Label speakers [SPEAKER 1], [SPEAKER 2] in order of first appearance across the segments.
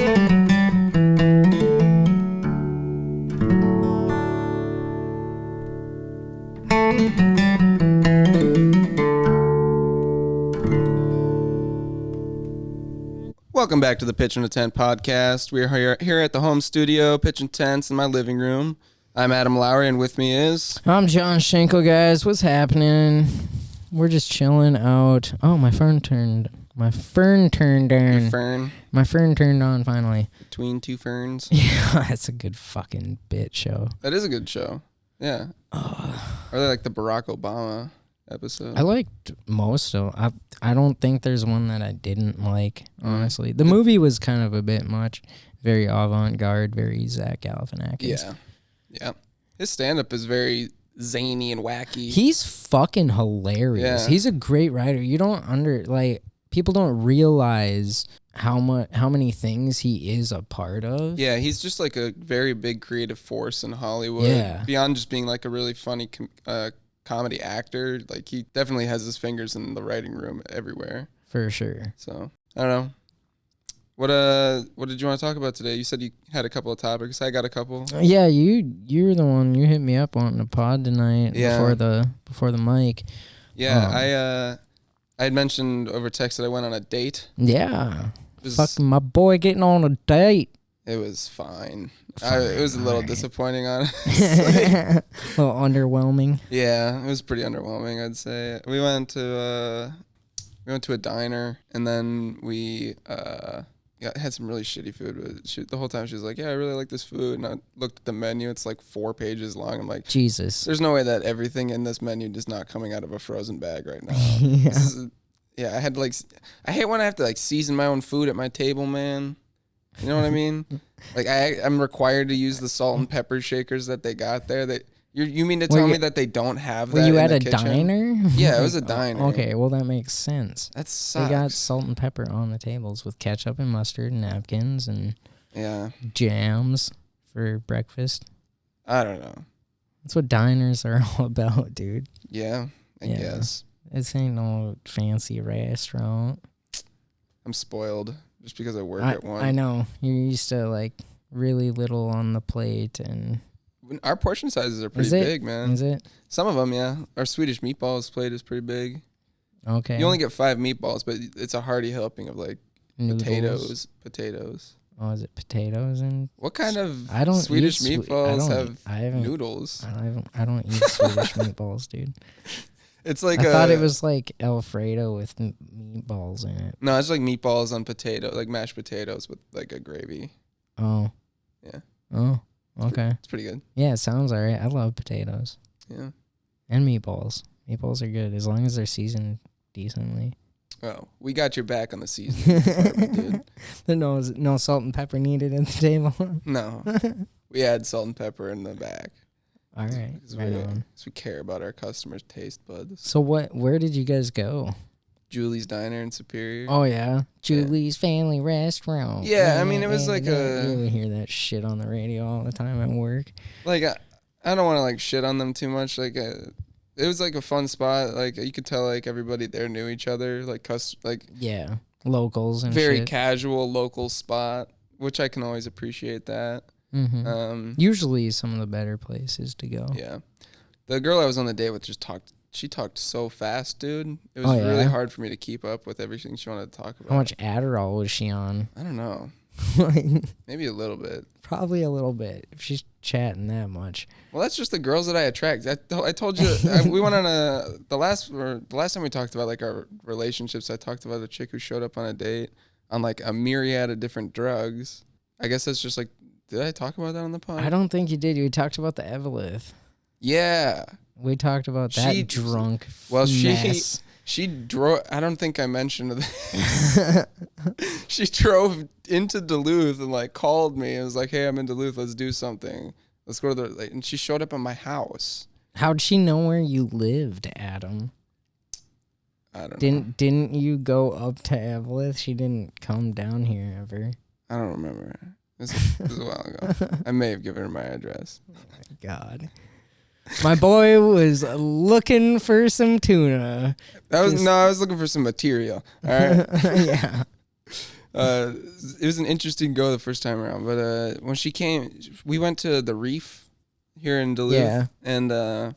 [SPEAKER 1] Welcome back to the Pitchin a Tent podcast. We're here at the home studio, pitching tents in my living room. I'm Adam Lowry, and with me is...
[SPEAKER 2] I'm John Schenkel, guys. What's happening? We're just chilling out. Oh, my fern turned on.
[SPEAKER 1] Your fern?
[SPEAKER 2] My fern turned on, finally.
[SPEAKER 1] Between two ferns?
[SPEAKER 2] Yeah, that's a good fucking bit show.
[SPEAKER 1] That is a good show. Yeah. Or like the Barack Obama episode.
[SPEAKER 2] I liked most of them. I don't think there's one that I didn't like, honestly. The movie was kind of a bit much. Very avant-garde, very Zach Galifianakis.
[SPEAKER 1] Yeah. His stand-up is very zany and wacky.
[SPEAKER 2] He's fucking hilarious.
[SPEAKER 1] Yeah.
[SPEAKER 2] He's a great writer. People don't realize how many things he is a part of.
[SPEAKER 1] Yeah, he's just like a very big creative force in Hollywood.
[SPEAKER 2] Yeah.
[SPEAKER 1] Beyond just being like a really funny comedy actor, like he definitely has his fingers in the writing room everywhere.
[SPEAKER 2] For sure.
[SPEAKER 1] So, I don't know. What did you want to talk about today? You said you had a couple of topics. I got a couple.
[SPEAKER 2] Yeah, you're the one. You hit me up on the pod tonight before the mic.
[SPEAKER 1] Yeah, I had mentioned over text that I went on a date.
[SPEAKER 2] Yeah. Fucking my boy getting on a date.
[SPEAKER 1] It was fine. It was a little disappointing, honestly.
[SPEAKER 2] A little underwhelming.
[SPEAKER 1] Yeah, it was pretty underwhelming, I'd say. We went to a diner, and then we had some really shitty food. The whole time she was like, yeah, I really like this food. And I looked at the menu. It's like 4 pages long. I'm like,
[SPEAKER 2] Jesus.
[SPEAKER 1] There's no way that everything in this menu is not coming out of a frozen bag right now.
[SPEAKER 2] Yeah.
[SPEAKER 1] I had to I hate when I have to season my own food at my table, man. You know what I mean? I'm required to use the salt and pepper shakers that they got there. You mean to tell me that they don't have that?
[SPEAKER 2] Were you
[SPEAKER 1] in
[SPEAKER 2] at
[SPEAKER 1] the
[SPEAKER 2] a
[SPEAKER 1] kitchen?
[SPEAKER 2] diner?
[SPEAKER 1] Yeah, it was a diner.
[SPEAKER 2] Okay, well that makes sense.
[SPEAKER 1] That sucks.
[SPEAKER 2] They got salt and pepper on the tables with ketchup and mustard and napkins and jams for breakfast.
[SPEAKER 1] I don't know.
[SPEAKER 2] That's what diners are all about, dude.
[SPEAKER 1] Yeah, I guess.
[SPEAKER 2] This ain't no fancy restaurant.
[SPEAKER 1] I'm spoiled just because I work at one.
[SPEAKER 2] I know. You're used to really little on the plate, and
[SPEAKER 1] our portion sizes are pretty big, man.
[SPEAKER 2] Is it?
[SPEAKER 1] Some of them, yeah. Our Swedish meatballs plate is pretty big.
[SPEAKER 2] Okay.
[SPEAKER 1] You only get 5 meatballs, but it's a hearty helping of
[SPEAKER 2] Noodles.
[SPEAKER 1] potatoes.
[SPEAKER 2] Oh, is it potatoes and?
[SPEAKER 1] What kind of Swedish meatballs have noodles?
[SPEAKER 2] I don't eat Swedish meatballs, dude.
[SPEAKER 1] It's like
[SPEAKER 2] I thought it was like Alfredo with meatballs in it.
[SPEAKER 1] No, it's like meatballs on potato, like mashed potatoes with a gravy.
[SPEAKER 2] Oh.
[SPEAKER 1] Yeah.
[SPEAKER 2] Oh. Okay.
[SPEAKER 1] It's pretty good.
[SPEAKER 2] Yeah, it sounds alright. I love potatoes.
[SPEAKER 1] Yeah.
[SPEAKER 2] And meatballs. Meatballs are good as long as they're seasoned decently.
[SPEAKER 1] Oh, we got your back on the seasoning department, dude.
[SPEAKER 2] No salt and pepper needed at the table.
[SPEAKER 1] No. We add salt and pepper in the back.
[SPEAKER 2] All right.
[SPEAKER 1] Because we care about our customers' taste buds.
[SPEAKER 2] So where did you guys go?
[SPEAKER 1] Julie's Diner in Superior.
[SPEAKER 2] Oh, yeah. Julie's Family Restaurant.
[SPEAKER 1] Yeah, I mean, it was like
[SPEAKER 2] You ever hear that shit on the radio all the time at work?
[SPEAKER 1] I don't want to shit on them too much. It was a fun spot. You could tell everybody there knew each other.
[SPEAKER 2] Yeah, locals and
[SPEAKER 1] very
[SPEAKER 2] shit.
[SPEAKER 1] casual local spot, which I can always appreciate that.
[SPEAKER 2] Mm-hmm. Usually some of the better places to go.
[SPEAKER 1] Yeah. The girl I was on the date with she talked so fast, dude. It was really hard for me to keep up with everything she wanted to talk about.
[SPEAKER 2] How much Adderall was she on?
[SPEAKER 1] I don't know. Maybe a little bit.
[SPEAKER 2] Probably a little bit if she's chatting that much.
[SPEAKER 1] Well, that's just the girls that I attract. I told you we went on the last time we talked about our relationships. I talked about a chick who showed up on a date on a myriad of different drugs. I guess that's just did I talk about that on the pod?
[SPEAKER 2] I don't think you did. You talked about the Evelith.
[SPEAKER 1] Yeah.
[SPEAKER 2] We talked about that drunk mess.
[SPEAKER 1] She drove. I don't think I mentioned this. She drove into Duluth and called me and was like, "Hey, I'm in Duluth. Let's do something. Let's go to the." And she showed up at my house.
[SPEAKER 2] How'd she know where you lived, Adam?
[SPEAKER 1] I don't know.
[SPEAKER 2] Didn't you go up to Evelyn? She didn't come down here ever.
[SPEAKER 1] I don't remember. This was a while ago. I may have given her my address.
[SPEAKER 2] Oh my God. My boy was looking for some tuna.
[SPEAKER 1] I was looking for some material. All right.
[SPEAKER 2] Yeah.
[SPEAKER 1] It was an interesting go the first time around, but when she came, we went to the Reef here in Duluth,
[SPEAKER 2] Yeah.
[SPEAKER 1] and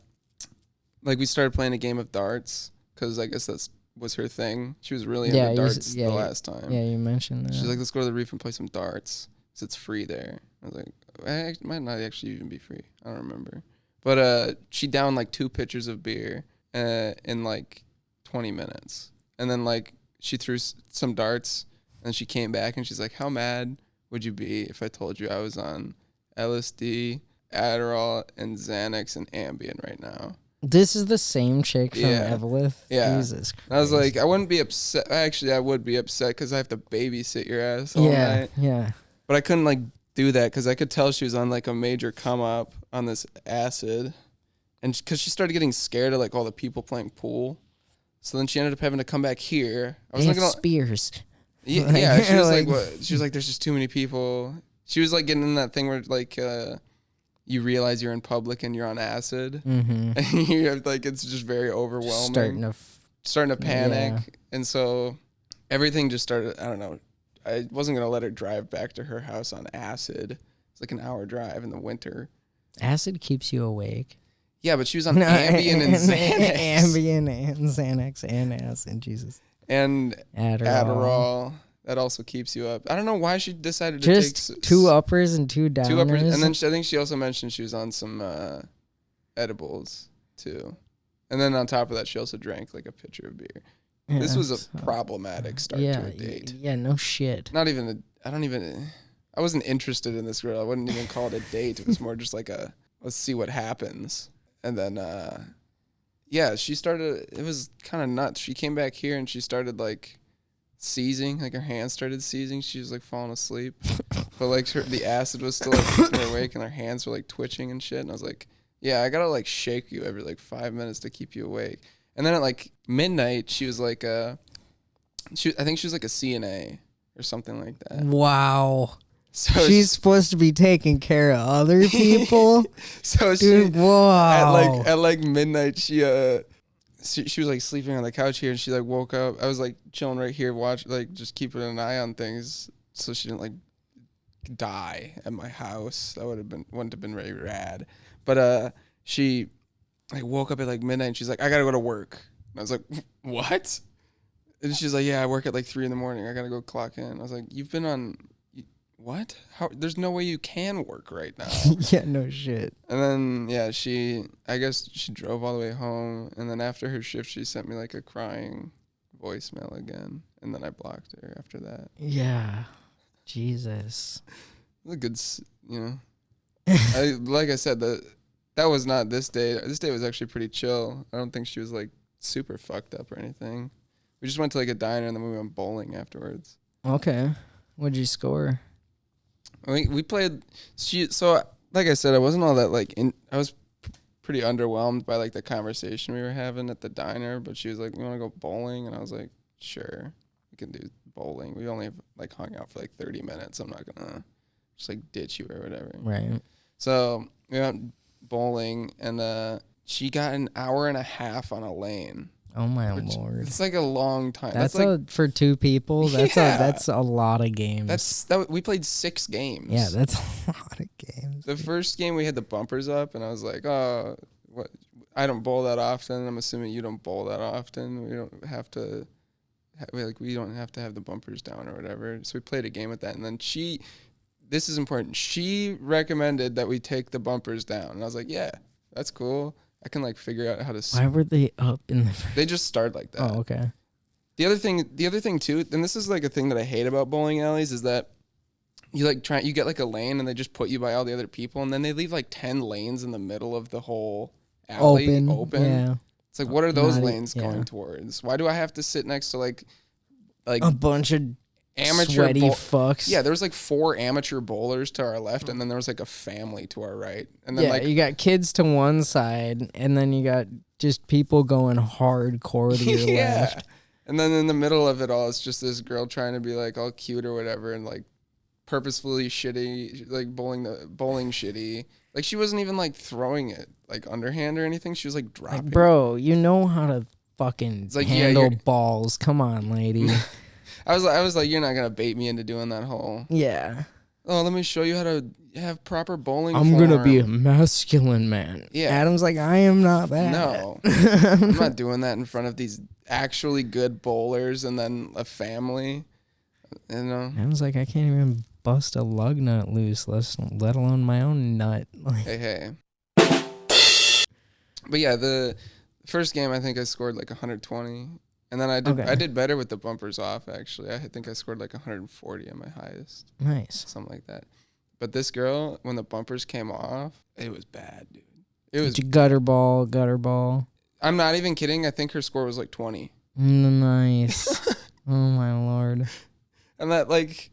[SPEAKER 1] like we started playing a game of darts because I guess that's was her thing. She was really into darts the last time.
[SPEAKER 2] Yeah, you mentioned that.
[SPEAKER 1] She's like, let's go to the Reef and play some darts. So it's free there. I was like, it might not actually even be free. I don't remember. But she downed like 2 pitchers of beer in like 20 minutes. And then like she threw some darts and she came back and she's like, how mad would you be if I told you I was on LSD, Adderall, and Xanax and Ambien right now?
[SPEAKER 2] This is the same chick from Evelyn.
[SPEAKER 1] Yeah.
[SPEAKER 2] Jesus Christ.
[SPEAKER 1] I was like, I wouldn't be upset. Actually, I would be upset because I have to babysit your ass all night.
[SPEAKER 2] Yeah.
[SPEAKER 1] But I couldn't like do that because I could tell she was on like a major come up on this acid, and because she started getting scared of like all the people playing pool, so then she ended up having to come back here. I was looking at
[SPEAKER 2] spears.
[SPEAKER 1] Yeah, she was like, what? She was like, there's just too many people. She was like getting in that thing where like you realize you're in public and you're on acid, and you're like it's just very overwhelming. Starting to panic, and so everything just started. I don't know. I wasn't going to let her drive back to her house on acid. It's like an hour drive in the winter.
[SPEAKER 2] Acid keeps you awake.
[SPEAKER 1] Yeah, but she was on Ambien and Xanax.
[SPEAKER 2] Ambien and Xanax and acid, Jesus.
[SPEAKER 1] And Adderall. That also keeps you up. I don't know why she decided to take...
[SPEAKER 2] Just 2 uppers and 2 downers.
[SPEAKER 1] 2 uppers. And then I think she also mentioned she was on some edibles, too. And then on top of that, she also drank like a pitcher of beer. Yeah, this was a problematic start to a date.
[SPEAKER 2] Yeah, no shit.
[SPEAKER 1] I wasn't interested in this girl. I wouldn't even call it a date. It was more just like let's see what happens. And then, she started, it was kind of nuts. She came back here and she started like seizing, like her hands started seizing. She was like falling asleep. But like the acid was still like keeping her awake and her hands were like twitching and shit. And I was like, yeah, I gotta like shake you every like 5 minutes to keep you awake. And then at like midnight, she was like I think she was like a CNA or something like that.
[SPEAKER 2] Wow. So she's supposed to be taking care of other people.
[SPEAKER 1] So
[SPEAKER 2] dude, wow.
[SPEAKER 1] At like midnight, she was like sleeping on the couch here, and she like woke up. I was like chilling right here, just keeping an eye on things, so she didn't like die at my house. That wouldn't have been very rad. But she like woke up at like midnight and she's like, I gotta go to work. And I was like, what? And she's like, yeah, I work at like 3 a.m. I gotta go clock in. I was like, you've been on what? How? There's no way you can work right now.
[SPEAKER 2] Yeah, no shit.
[SPEAKER 1] And then I guess she drove all the way home, and then after her shift she sent me like a crying voicemail again, and then I blocked her after that.
[SPEAKER 2] Yeah. Jesus.
[SPEAKER 1] It was a good, like I said, that was not this day. This day was actually pretty chill. I don't think she was like super fucked up or anything. We just went to like a diner and then we went bowling afterwards.
[SPEAKER 2] Okay. What'd you score?
[SPEAKER 1] We played. So like I said, I wasn't all that like I was pretty underwhelmed by like the conversation we were having at the diner. But she was like, "We want to go bowling," and I was like, "Sure, we can do bowling." We only like hung out for like 30 minutes. I'm not gonna just like ditch you or whatever.
[SPEAKER 2] Right.
[SPEAKER 1] So we went bowling, and she got an hour and a half on a lane.
[SPEAKER 2] Oh my lord!
[SPEAKER 1] It's like a long time.
[SPEAKER 2] That's like, for 2 people. That's a lot of games.
[SPEAKER 1] We played 6 games.
[SPEAKER 2] Yeah, that's a lot of games.
[SPEAKER 1] The first game we had the bumpers up, and I was like, oh, what? I don't bowl that often. I'm assuming you don't bowl that often. We don't have to. We don't have to have the bumpers down or whatever. So we played a game with that, and then this is important. She recommended that we take the bumpers down, and I was like, yeah, that's cool. I can like figure out how to.
[SPEAKER 2] Why were they up in the?
[SPEAKER 1] They just start like that.
[SPEAKER 2] Oh, okay.
[SPEAKER 1] The other thing too, and this is like a thing that I hate about bowling alleys, is that you get like a lane and they just put you by all the other people, and then they leave like 10 lanes in the middle of the whole alley open. Yeah. It's like, what are those lanes going towards? Why do I have to sit next to like
[SPEAKER 2] a bunch of amateur sweaty fucks?
[SPEAKER 1] Yeah, there was like 4 amateur bowlers to our left, and then there was like a family to our right. And then
[SPEAKER 2] you got kids to one side, and then you got just people going hardcore to your left.
[SPEAKER 1] And then in the middle of it all, it's just this girl trying to be like all cute or whatever, and like purposefully shitty, like bowling shitty. Like she wasn't even like throwing it like underhand or anything. She was like dropping.
[SPEAKER 2] Like, bro, you know how to fucking handle balls. Come on, lady.
[SPEAKER 1] I was like, you're not gonna bait me into doing that whole.
[SPEAKER 2] Yeah.
[SPEAKER 1] Oh, let me show you how to have proper bowling.
[SPEAKER 2] I'm gonna be a masculine man.
[SPEAKER 1] Yeah.
[SPEAKER 2] Adam's like, I am not that.
[SPEAKER 1] No, I'm not doing that in front of these actually good bowlers and then a family. You know.
[SPEAKER 2] Adam's like, I can't even bust a lug nut loose, let alone my own nut. Like,
[SPEAKER 1] Hey. But yeah, the first game I think I scored like 120, and then I did better with the bumpers off. Actually, I think I scored like 140 at my highest.
[SPEAKER 2] Nice.
[SPEAKER 1] Something like that. But this girl, when the bumpers came off, it was bad, dude. It was
[SPEAKER 2] gutter ball.
[SPEAKER 1] I'm not even kidding. I think her score was like 20.
[SPEAKER 2] Nice. Oh my lord.
[SPEAKER 1] And that like,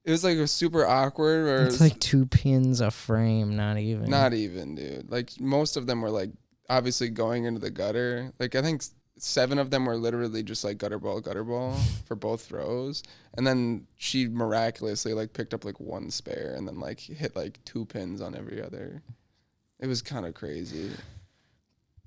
[SPEAKER 1] it was like super awkward. Or
[SPEAKER 2] it's like 2 pins a frame, not even.
[SPEAKER 1] Not even, dude. Like most of them were like obviously going into the gutter. Like I think 7 of them were literally just like gutter ball for both throws. And then she miraculously like picked up like 1 spare and then like hit like 2 pins on every other. It was kind of crazy.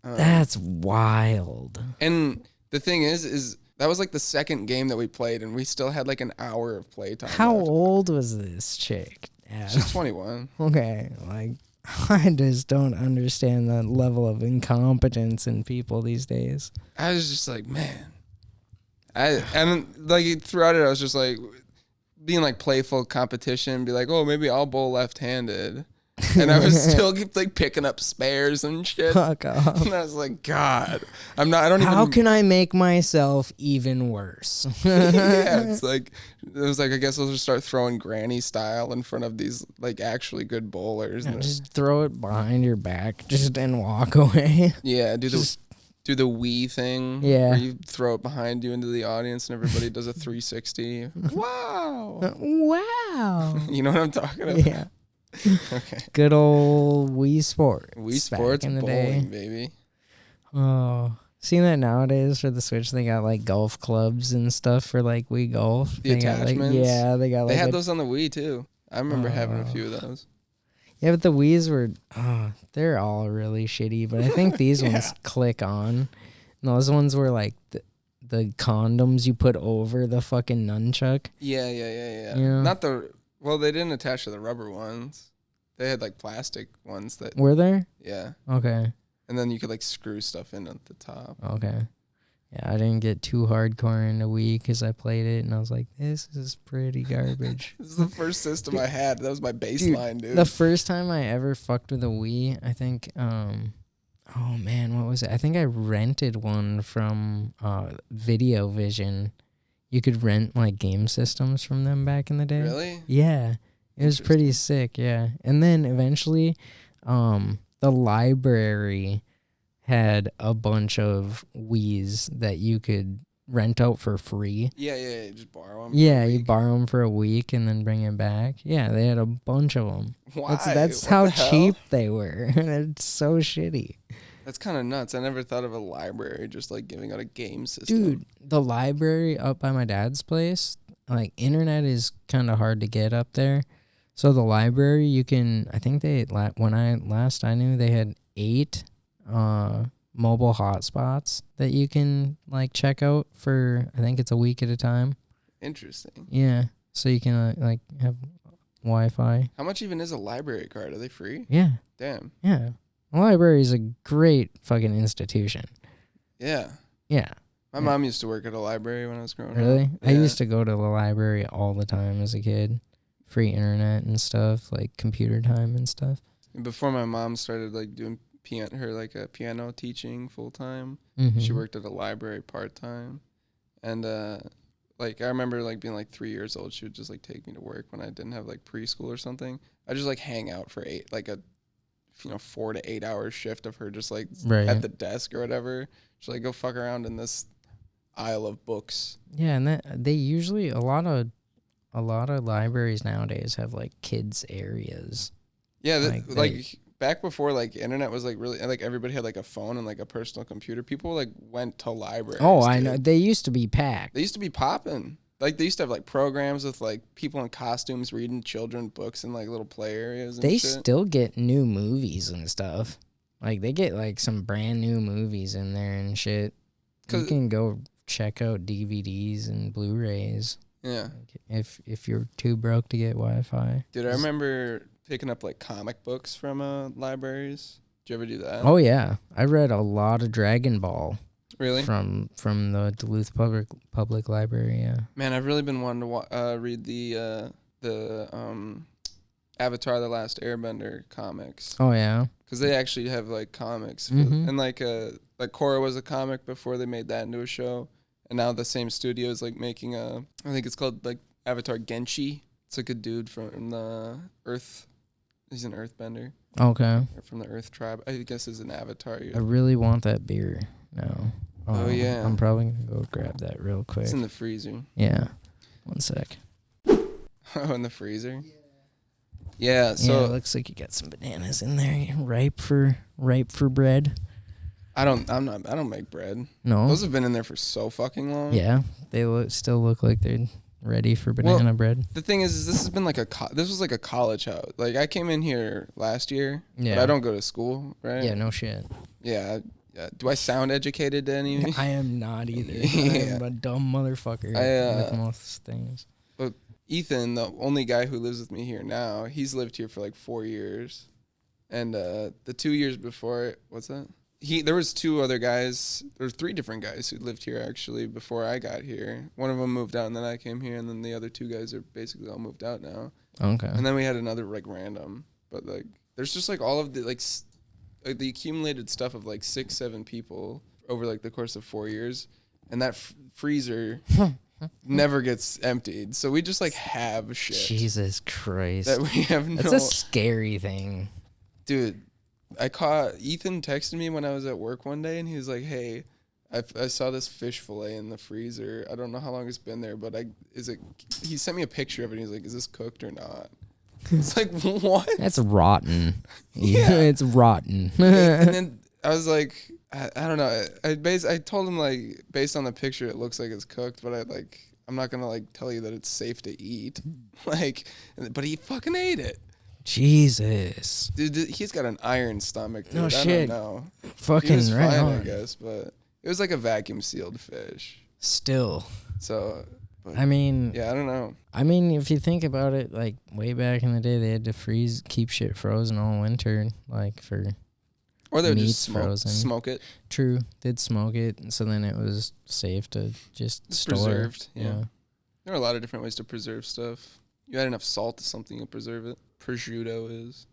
[SPEAKER 2] That's wild.
[SPEAKER 1] And the thing is that was like the second game that we played and we still had like an hour of playtime.
[SPEAKER 2] How
[SPEAKER 1] left.
[SPEAKER 2] old was this chick?
[SPEAKER 1] She's 21.
[SPEAKER 2] Okay, like I just don't understand the level of incompetence in people these days.
[SPEAKER 1] I was just like, man. And like throughout it, I was just like being like playful competition, be like, oh, maybe I'll bowl left-handed. And I was still like picking up spares and shit.
[SPEAKER 2] Fuck off.
[SPEAKER 1] And I was like, God, I don't even.
[SPEAKER 2] How can I make myself even worse?
[SPEAKER 1] Yeah, it was like, I guess I'll just start throwing granny style in front of these like actually good bowlers.
[SPEAKER 2] Yeah, just throw it behind your back, and walk away.
[SPEAKER 1] Yeah, do the Wii thing.
[SPEAKER 2] Yeah,
[SPEAKER 1] where you throw it behind you into the audience and everybody does a 360. Wow.
[SPEAKER 2] Wow.
[SPEAKER 1] You know what I'm talking about?
[SPEAKER 2] Yeah.
[SPEAKER 1] Okay.
[SPEAKER 2] Good old Wii Sports.
[SPEAKER 1] Wii Sports
[SPEAKER 2] in the
[SPEAKER 1] bowling,
[SPEAKER 2] day.
[SPEAKER 1] baby.
[SPEAKER 2] Oh, seeing that nowadays for the Switch, they got like golf clubs and stuff for like Wii Golf.
[SPEAKER 1] The attachments.
[SPEAKER 2] They got.
[SPEAKER 1] They had those on the Wii too. I remember having a few of those.
[SPEAKER 2] Yeah, but the Wii's were. They're all really shitty. But I think these ones click on. And those ones were like the condoms you put over the fucking nunchuck.
[SPEAKER 1] Yeah.
[SPEAKER 2] Yeah.
[SPEAKER 1] Not the. Well, they didn't attach to the rubber ones. They had like plastic ones that.
[SPEAKER 2] Were there?
[SPEAKER 1] Yeah.
[SPEAKER 2] Okay.
[SPEAKER 1] And then you could like screw stuff in at the top.
[SPEAKER 2] Okay. Yeah, I didn't get too hardcore into Wii because I played it and I was like, this is pretty garbage.
[SPEAKER 1] This is the first system I had. That was my baseline, dude.
[SPEAKER 2] The first time I ever fucked with a Wii, I think, oh man, what was it? I think I rented one from Video Vision. You could rent like game systems from them back in the day.
[SPEAKER 1] Really?
[SPEAKER 2] Yeah. It was pretty sick, yeah. And then eventually the library had a bunch of Wiis that you could rent out for free.
[SPEAKER 1] Yeah. Just borrow them.
[SPEAKER 2] Yeah, you borrow them for a week and then bring it back. Yeah, they had a bunch of them.
[SPEAKER 1] Why?
[SPEAKER 2] That's how cheap they were. It's so shitty.
[SPEAKER 1] That's kind of nuts. I never thought of a library just like giving out a game system.
[SPEAKER 2] Dude, the library up by my dad's place, like internet is kind of hard to get up there. So the library, you can, I think when I knew they had 8 mobile hotspots that you can like check out for, I think it's a week at a time.
[SPEAKER 1] Interesting.
[SPEAKER 2] Yeah. So you can like have Wi-Fi.
[SPEAKER 1] How much even is a library card? Are they free?
[SPEAKER 2] Yeah.
[SPEAKER 1] Damn.
[SPEAKER 2] Yeah. The library is a great fucking institution.
[SPEAKER 1] Yeah.
[SPEAKER 2] Yeah.
[SPEAKER 1] My mom used to work at a library when I was growing up.
[SPEAKER 2] Really?
[SPEAKER 1] Yeah.
[SPEAKER 2] I used to go to the library all the time as a kid. Free internet and stuff, like computer time and stuff.
[SPEAKER 1] And before my mom started like doing piano teaching full time,
[SPEAKER 2] Mm-hmm.
[SPEAKER 1] she worked at a library part time. And like I remember like being like 3 years old, she would just like take me to work when I didn't have like preschool or something. I just like hang out for 4 to 8 hour shift of her just like at the desk or whatever. She's like, go fuck around in this aisle of books.
[SPEAKER 2] Yeah, and that they usually a lot of libraries nowadays have like kids areas.
[SPEAKER 1] Yeah, like back before like internet was like really like everybody had like a phone and like a personal computer. People like went to libraries.
[SPEAKER 2] Oh, I know. They used to be packed.
[SPEAKER 1] They used to be popping. Like they used to have like programs with like people in costumes reading children books in like little play areas and
[SPEAKER 2] They
[SPEAKER 1] shit.
[SPEAKER 2] still get new movies and stuff. Like they get like some brand new movies in there and shit. You can go check out DVDs and Blu-rays.
[SPEAKER 1] Yeah.
[SPEAKER 2] Like, if you're too broke to get Wi-Fi.
[SPEAKER 1] Dude, I remember picking up like comic books from libraries. Did you ever do that?
[SPEAKER 2] Oh yeah, I read a lot of Dragon Ball.
[SPEAKER 1] Really?
[SPEAKER 2] From the Duluth Public Library. Yeah.
[SPEAKER 1] Man, I've really been wanting to read the Avatar: The Last Airbender comics.
[SPEAKER 2] Oh yeah.
[SPEAKER 1] Because they actually have like comics,
[SPEAKER 2] Mhm.
[SPEAKER 1] and like Korra was a comic before they made that into a show, and now the same studio is like making I think it's called like Avatar Genshi. It's like a dude from the Earth. He's an Earthbender.
[SPEAKER 2] Okay.
[SPEAKER 1] Or from the Earth tribe. I guess is an Avatar.
[SPEAKER 2] I really want that beer now.
[SPEAKER 1] Oh yeah.
[SPEAKER 2] I'm probably gonna go grab that real quick.
[SPEAKER 1] It's in the freezer.
[SPEAKER 2] Yeah. 1 sec.
[SPEAKER 1] Oh, in the freezer. Yeah. So
[SPEAKER 2] it looks like you got some bananas in there, ripe for bread.
[SPEAKER 1] I don't make bread.
[SPEAKER 2] No.
[SPEAKER 1] Those have been in there for so fucking long.
[SPEAKER 2] Yeah, they still look like they're ready for banana bread.
[SPEAKER 1] The thing is this has been like this was like a college house. Like I came in here last year,
[SPEAKER 2] Yeah.
[SPEAKER 1] but I don't go to school, right?
[SPEAKER 2] Yeah, no shit.
[SPEAKER 1] Yeah. Do I sound educated to any?
[SPEAKER 2] I am not either.
[SPEAKER 1] Yeah.
[SPEAKER 2] I'm a dumb motherfucker with most things.
[SPEAKER 1] But Ethan, the only guy who lives with me here now, he's lived here for like 4 years, and the 2 years before, what's that? There was 2 other guys. There was 3 different guys who lived here actually before I got here. One of them moved out, and then I came here, and then the other 2 guys are basically all moved out now.
[SPEAKER 2] Okay.
[SPEAKER 1] And then we had another like random, but like there's just like all of the like the accumulated stuff of like 6-7 people over like the course of 4 years, and that freezer never gets emptied. So we just like have shit.
[SPEAKER 2] Jesus Christ.
[SPEAKER 1] That we have
[SPEAKER 2] That's a scary thing.
[SPEAKER 1] Dude, Ethan texted me when I was at work one day, and he was like, "Hey, I saw this fish fillet in the freezer. I don't know how long it's been there, but he sent me a picture of it, and he's like, is this cooked or not?" It's like, what?
[SPEAKER 2] That's rotten.
[SPEAKER 1] Yeah.
[SPEAKER 2] It's rotten.
[SPEAKER 1] And then I was like, I don't know. I told him like based on the picture, it looks like it's cooked, but I'm not gonna like tell you that it's safe to eat. But he fucking ate it.
[SPEAKER 2] Jesus.
[SPEAKER 1] Dude, he's got an iron stomach, dude.
[SPEAKER 2] No shit.
[SPEAKER 1] I don't know.
[SPEAKER 2] Fucking
[SPEAKER 1] He was
[SPEAKER 2] right
[SPEAKER 1] fine,
[SPEAKER 2] on.
[SPEAKER 1] I guess, but it was like a vacuum sealed fish.
[SPEAKER 2] Still.
[SPEAKER 1] So, but,
[SPEAKER 2] I mean,
[SPEAKER 1] yeah, I don't know.
[SPEAKER 2] I mean, if you think about it, like way back in the day, they had to keep shit frozen all winter, like for
[SPEAKER 1] Or they would
[SPEAKER 2] meats
[SPEAKER 1] just
[SPEAKER 2] frozen.
[SPEAKER 1] smoke it.
[SPEAKER 2] True, they'd smoke it, so then it was safe to just
[SPEAKER 1] It's
[SPEAKER 2] store.
[SPEAKER 1] preserved. Yeah. There are a lot of different ways to preserve stuff. You add enough salt to something, you'll preserve it. Prosciutto is.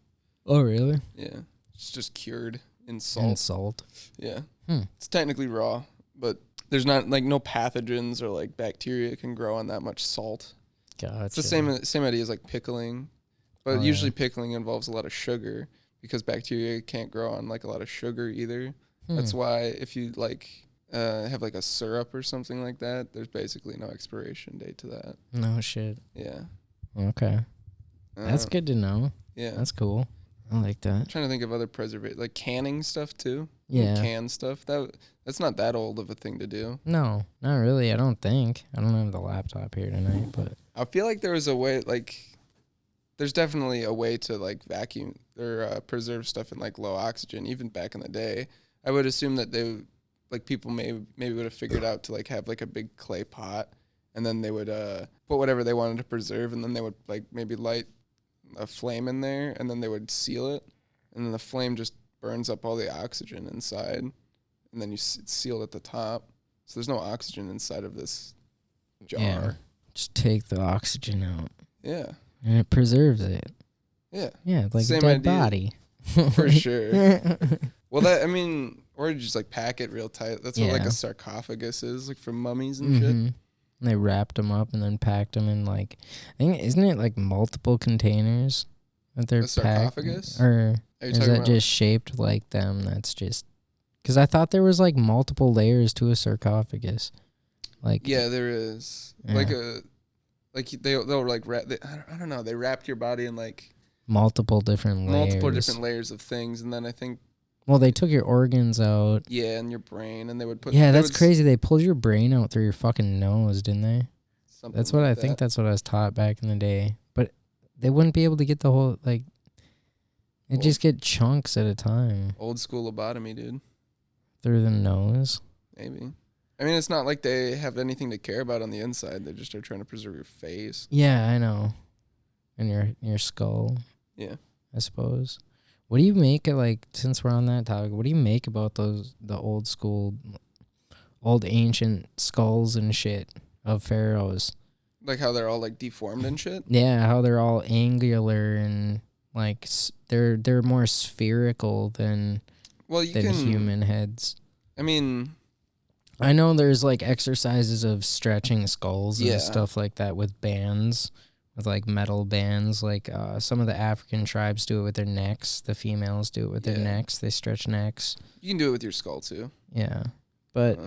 [SPEAKER 2] Oh, really?
[SPEAKER 1] Yeah. It's just cured in salt.
[SPEAKER 2] And salt.
[SPEAKER 1] Yeah.
[SPEAKER 2] Hmm.
[SPEAKER 1] It's technically raw, but there's not like no pathogens or like bacteria can grow on that much salt.
[SPEAKER 2] Gotcha.
[SPEAKER 1] It's the same idea as like pickling, but usually pickling involves a lot of sugar because bacteria can't grow on like a lot of sugar either. That's why if you like have like a syrup or something like that, there's basically no expiration date to that.
[SPEAKER 2] No shit.
[SPEAKER 1] Yeah.
[SPEAKER 2] Okay. That's good to know.
[SPEAKER 1] Yeah.
[SPEAKER 2] That's cool. I like that.
[SPEAKER 1] I'm trying to think of other preservative, like canning stuff too.
[SPEAKER 2] Yeah.
[SPEAKER 1] Can stuff. That's not that old of a thing to do.
[SPEAKER 2] No, not really. I don't think. I don't have the laptop here tonight, but
[SPEAKER 1] I feel like there was a way, like, there's definitely a way to like vacuum or preserve stuff in like low oxygen, even back in the day. I would assume that people maybe would have figured out to like have like a big clay pot, and then they would put whatever they wanted to preserve, and then they would like maybe light a flame in there, and then they would seal it, and then the flame just burns up all the oxygen inside, and then it's sealed at the top, so there's no oxygen inside of this jar.
[SPEAKER 2] yeah, just take the oxygen out.
[SPEAKER 1] Yeah.
[SPEAKER 2] And it preserves it.
[SPEAKER 1] Yeah.
[SPEAKER 2] Yeah, like
[SPEAKER 1] Same
[SPEAKER 2] a dead
[SPEAKER 1] idea.
[SPEAKER 2] body.
[SPEAKER 1] For sure. Well, or just like pack it real tight. That's what like
[SPEAKER 2] Yeah.
[SPEAKER 1] a sarcophagus is, like for mummies and shit.
[SPEAKER 2] And they wrapped them up and then packed them in like, I think, isn't it like multiple containers that they're
[SPEAKER 1] A sarcophagus?
[SPEAKER 2] Or
[SPEAKER 1] Are you
[SPEAKER 2] is
[SPEAKER 1] talking
[SPEAKER 2] that
[SPEAKER 1] about?
[SPEAKER 2] just shaped like them? That's just, because I thought there was like multiple layers to a sarcophagus. Like,
[SPEAKER 1] Yeah, there is.
[SPEAKER 2] Yeah.
[SPEAKER 1] They'll like wrap. I don't know. They wrapped your body in like
[SPEAKER 2] multiple different layers.
[SPEAKER 1] multiple different layers of things, and then I think
[SPEAKER 2] Well, they took your organs out.
[SPEAKER 1] and your brain, and they would put.
[SPEAKER 2] Yeah,
[SPEAKER 1] they
[SPEAKER 2] that's
[SPEAKER 1] would
[SPEAKER 2] crazy. They pulled your brain out through your fucking nose, didn't they?
[SPEAKER 1] something
[SPEAKER 2] That's what
[SPEAKER 1] like
[SPEAKER 2] I think.
[SPEAKER 1] that.
[SPEAKER 2] That's what I was taught back in the day. But they wouldn't be able to get the whole like. They just get chunks at a time
[SPEAKER 1] Old school lobotomy, dude.
[SPEAKER 2] through the nose.
[SPEAKER 1] Maybe. I mean, it's not like they have anything to care about on the inside. They just are trying to preserve your face.
[SPEAKER 2] Yeah, I know. And your skull.
[SPEAKER 1] Yeah.
[SPEAKER 2] I suppose. What do you make of, like, since we're on that topic, what do you make about the old school, old ancient skulls and shit of pharaohs?
[SPEAKER 1] Like how they're all like deformed and shit?
[SPEAKER 2] Yeah, how they're all angular and like they're more spherical than human heads.
[SPEAKER 1] I mean,
[SPEAKER 2] I know there's like exercises of stretching skulls
[SPEAKER 1] Yeah.
[SPEAKER 2] and stuff like that with bands. With like metal bands, like some of the African tribes do it with their necks. The females do it with their necks. They stretch necks.
[SPEAKER 1] You can do it with your skull too.
[SPEAKER 2] Yeah, but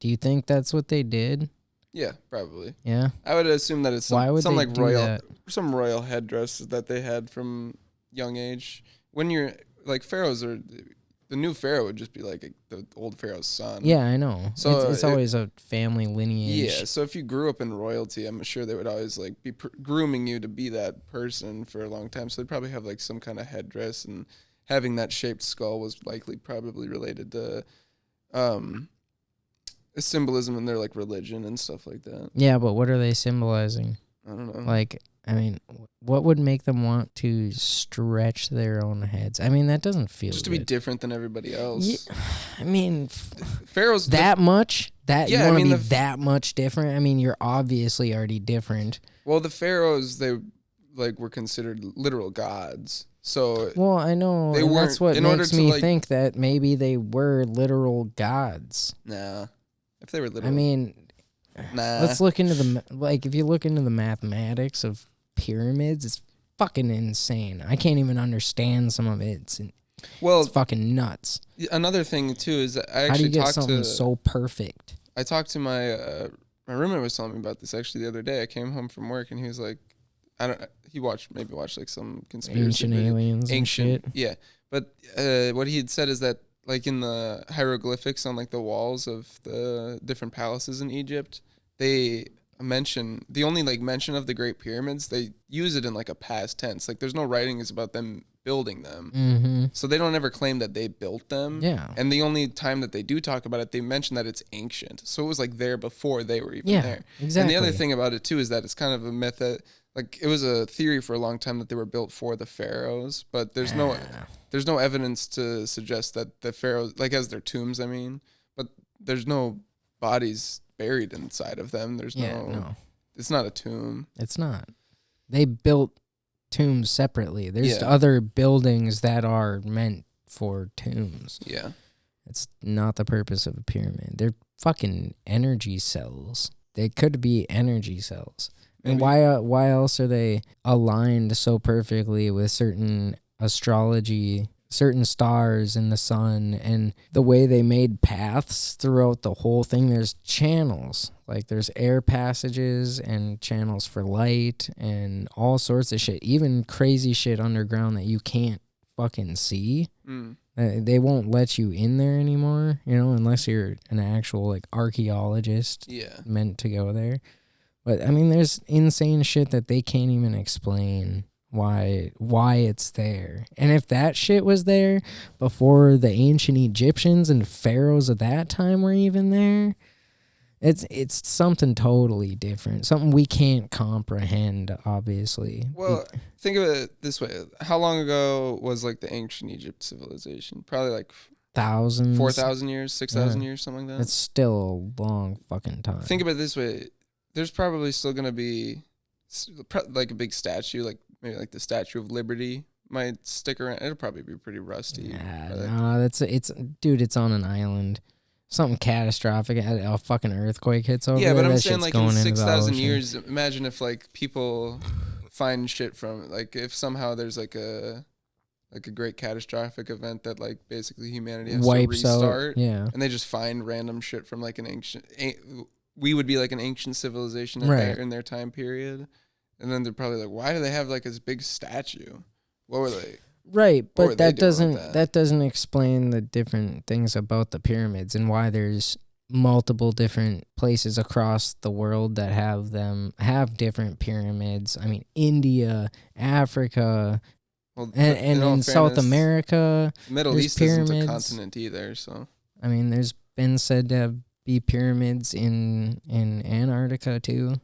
[SPEAKER 2] do you think that's what they did?
[SPEAKER 1] Yeah, probably.
[SPEAKER 2] Yeah,
[SPEAKER 1] I would assume that it's some like royal headdresses that they had from young age. When you're like pharaohs are. The new pharaoh would just be like the old pharaoh's son.
[SPEAKER 2] Yeah, I know.
[SPEAKER 1] So
[SPEAKER 2] it's always a family lineage.
[SPEAKER 1] Yeah, so if you grew up in royalty, I'm sure they would always like be grooming you to be that person for a long time. So they'd probably have like some kind of headdress, and having that shaped skull was probably related to a symbolism in their like religion and stuff like that.
[SPEAKER 2] Yeah, but what are they symbolizing?
[SPEAKER 1] I don't know.
[SPEAKER 2] Like, I mean, what would make them want to stretch their own heads? I mean, that doesn't feel
[SPEAKER 1] just to
[SPEAKER 2] good.
[SPEAKER 1] be different than everybody else.
[SPEAKER 2] Yeah, I mean,
[SPEAKER 1] pharaohs
[SPEAKER 2] that much? That you want to be that much different? I mean, you're obviously already different.
[SPEAKER 1] Well, the pharaohs, they like were considered literal gods. So
[SPEAKER 2] well, I know, and that's what makes me think that maybe they were literal gods.
[SPEAKER 1] Nah, if they were literal,
[SPEAKER 2] I mean,
[SPEAKER 1] nah.
[SPEAKER 2] Let's look into if you look into the mathematics of pyramids, it's fucking insane. I can't even understand some of it. It's fucking nuts.
[SPEAKER 1] Another thing too is that I actually
[SPEAKER 2] how do you get something so perfect?
[SPEAKER 1] I talked to my roommate was telling me about this actually the other day. I came home from work and he was like, he watched like some conspiracy
[SPEAKER 2] ancient aliens and shit.
[SPEAKER 1] Yeah, but what he had said is that like in the hieroglyphics on like the walls of the different palaces in Egypt, they mention the only like mention of the Great Pyramids, they use it in like a past tense. Like there's no writings about them building them.
[SPEAKER 2] Mm-hmm.
[SPEAKER 1] So they don't ever claim that they built them.
[SPEAKER 2] Yeah.
[SPEAKER 1] And the only time that they do talk about it, they mention that it's ancient. So it was like there before they were even there.
[SPEAKER 2] Exactly.
[SPEAKER 1] And the other thing about it too is that it's kind of a myth that like it was a theory for a long time that they were built for the pharaohs, but there's no evidence to suggest that the pharaohs, like as their tombs, I mean, but there's no bodies buried inside of them. There's no. It's not a tomb.
[SPEAKER 2] It's not. They built tombs separately. There's other buildings that are meant for tombs.
[SPEAKER 1] Yeah.
[SPEAKER 2] It's not the purpose of a pyramid. They're fucking energy cells. They could be energy cells. And why else are they aligned so perfectly with certain astrology, certain stars in the sun, and the way they made paths throughout the whole thing? There's channels, like there's air passages and channels for light and all sorts of shit, even crazy shit underground that you can't fucking see. They won't let you in there anymore, unless you're an actual like archaeologist meant to go there. But I mean, there's insane shit that they can't even explain why it's there. And if that shit was there before the ancient Egyptians and pharaohs of that time were even there, it's something totally different, something we can't comprehend, obviously.
[SPEAKER 1] Well, think of it this way: how long ago was like the ancient Egypt civilization? Probably like
[SPEAKER 2] thousands,
[SPEAKER 1] 4,000 years, 6,000 years, something like that.
[SPEAKER 2] It's still a long fucking time.
[SPEAKER 1] Think of it this way: there's probably still gonna be like a big statue, like maybe like the Statue of Liberty might stick around. It'll probably be pretty rusty.
[SPEAKER 2] Dude, it's on an island. Something catastrophic, a fucking earthquake hits over there.
[SPEAKER 1] Yeah, but I'm saying like in 6,000 years, imagine if like people find shit from like if somehow there's like a great catastrophic event that like basically humanity has
[SPEAKER 2] wipes
[SPEAKER 1] to restart,
[SPEAKER 2] and
[SPEAKER 1] they just find random shit from like an ancient. We would be like an ancient civilization in their time period, and then they're probably like, why do they have like this big statue? What were they?
[SPEAKER 2] Right, but that doesn't explain the different things about the pyramids and why there's multiple different places across the world that have different pyramids. I mean, India, Africa, and in South America,
[SPEAKER 1] the Middle East
[SPEAKER 2] pyramids.
[SPEAKER 1] isn't a continent either. So
[SPEAKER 2] I mean, there's been said to have be pyramids in Antarctica too?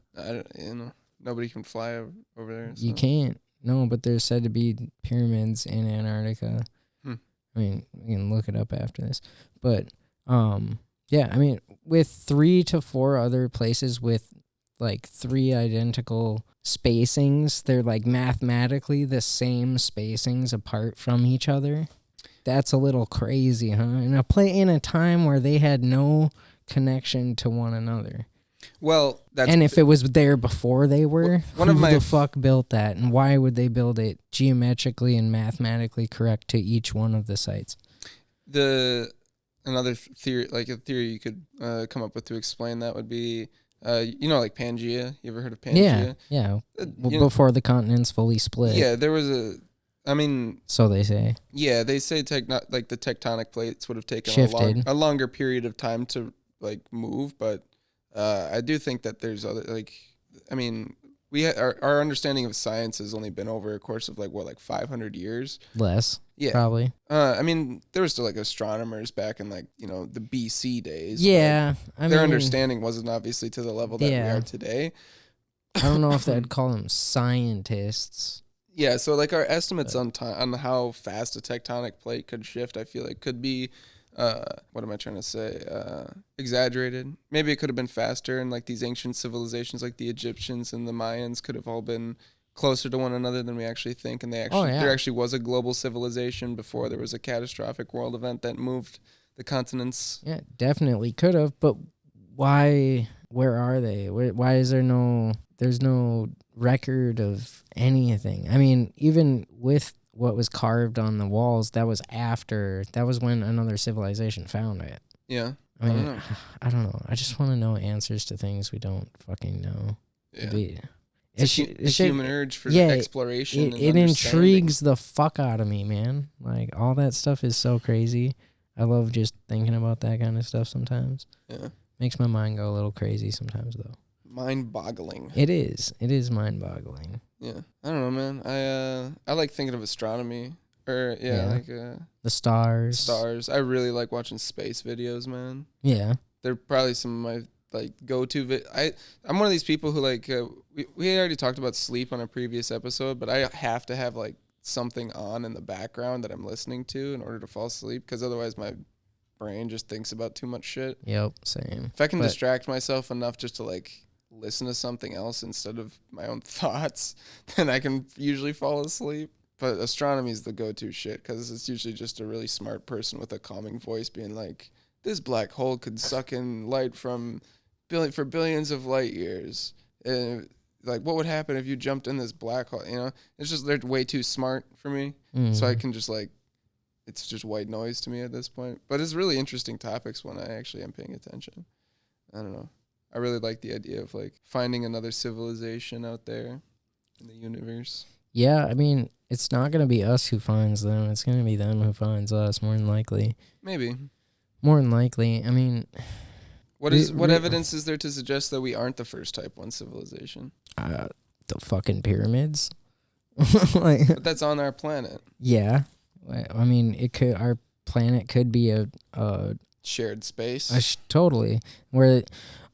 [SPEAKER 1] Nobody can fly over there. So.
[SPEAKER 2] You can't. No, but there's said to be pyramids in Antarctica. I mean, we can look it up after this. But, yeah, I mean, with 3 to 4 other places with, like, 3 identical spacings, they're, like, mathematically the same spacings apart from each other. That's a little crazy, huh? In a time where they had no connection to one another.
[SPEAKER 1] Well,
[SPEAKER 2] and if it was there before they were,
[SPEAKER 1] who the
[SPEAKER 2] fuck built that, and why would they build it geometrically and mathematically correct to each one of the sites?
[SPEAKER 1] Another theory, like a theory you could come up with to explain that would be, like Pangea. You ever heard of Pangea?
[SPEAKER 2] Yeah. Before the continents fully split.
[SPEAKER 1] Yeah, there was so
[SPEAKER 2] they say.
[SPEAKER 1] Yeah, they say like the tectonic plates would have taken a longer period of time to like move, but. I do think that there's other, our understanding of science has only been over a course of 500 years.
[SPEAKER 2] Less.
[SPEAKER 1] Yeah.
[SPEAKER 2] Probably.
[SPEAKER 1] There were still astronomers back in the BC days.
[SPEAKER 2] Yeah.
[SPEAKER 1] Their understanding wasn't obviously to the level that we are today.
[SPEAKER 2] I don't know if I'd call them scientists.
[SPEAKER 1] Yeah. So our estimates on how fast a tectonic plate could shift, I feel like could be, what am I trying to say? Exaggerated. Maybe it could have been faster, and these ancient civilizations, like the Egyptians and the Mayans, could have all been closer to one another than we actually think. And there actually was a global civilization before there was a catastrophic world event that moved the continents.
[SPEAKER 2] Yeah, definitely could have. But why? Where are they? Why is there there's no record of anything? I mean, even with what was carved on the walls, that was when another civilization found it.
[SPEAKER 1] Yeah.
[SPEAKER 2] I mean, I don't know. I just want to know answers to things we don't fucking know.
[SPEAKER 1] Yeah. It's a human urge for exploration.
[SPEAKER 2] It intrigues the fuck out of me, man. All that stuff is so crazy. I love just thinking about that kind of stuff sometimes.
[SPEAKER 1] Yeah.
[SPEAKER 2] Makes my mind go a little crazy sometimes, though.
[SPEAKER 1] Mind-boggling.
[SPEAKER 2] It is. It is mind-boggling.
[SPEAKER 1] Yeah, I don't know, man. I like thinking of astronomy, the
[SPEAKER 2] stars.
[SPEAKER 1] Stars. I really like watching space videos, man.
[SPEAKER 2] Yeah,
[SPEAKER 1] they're probably some of my go-to. I'm one of these people who we already talked about sleep on a previous episode, but I have to have something on in the background that I'm listening to in order to fall asleep, because otherwise my brain just thinks about too much shit.
[SPEAKER 2] Yep, same.
[SPEAKER 1] If I can distract myself enough just to listen to something else instead of my own thoughts, then I can usually fall asleep. But astronomy is the go-to shit, because it's usually just a really smart person with a calming voice being like, this black hole could suck in light for billions of light years. What would happen if you jumped in this black hole? It's just, they're way too smart for me. So I can just it's just white noise to me at this point. But it's really interesting topics when I actually am paying attention. I don't know. I really like the idea of finding another civilization out there in the universe.
[SPEAKER 2] Yeah, I mean, it's not going to be us who finds them. It's going to be them who finds us, more than likely.
[SPEAKER 1] Maybe.
[SPEAKER 2] More than likely. I mean...
[SPEAKER 1] What evidence is there to suggest that we aren't the first type 1 civilization?
[SPEAKER 2] The fucking pyramids.
[SPEAKER 1] But that's on our planet.
[SPEAKER 2] Yeah. I mean, our planet could be a
[SPEAKER 1] shared space.
[SPEAKER 2] Totally. Where...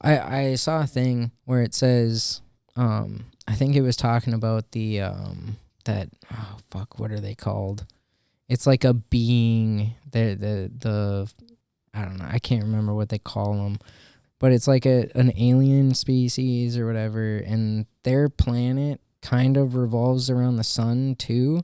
[SPEAKER 2] I saw a thing where it says, I think it was talking about the, what are they called? It's like a being, the I don't know, I can't remember what they call them, but it's like an alien species or whatever, and their planet kind of revolves around the sun too,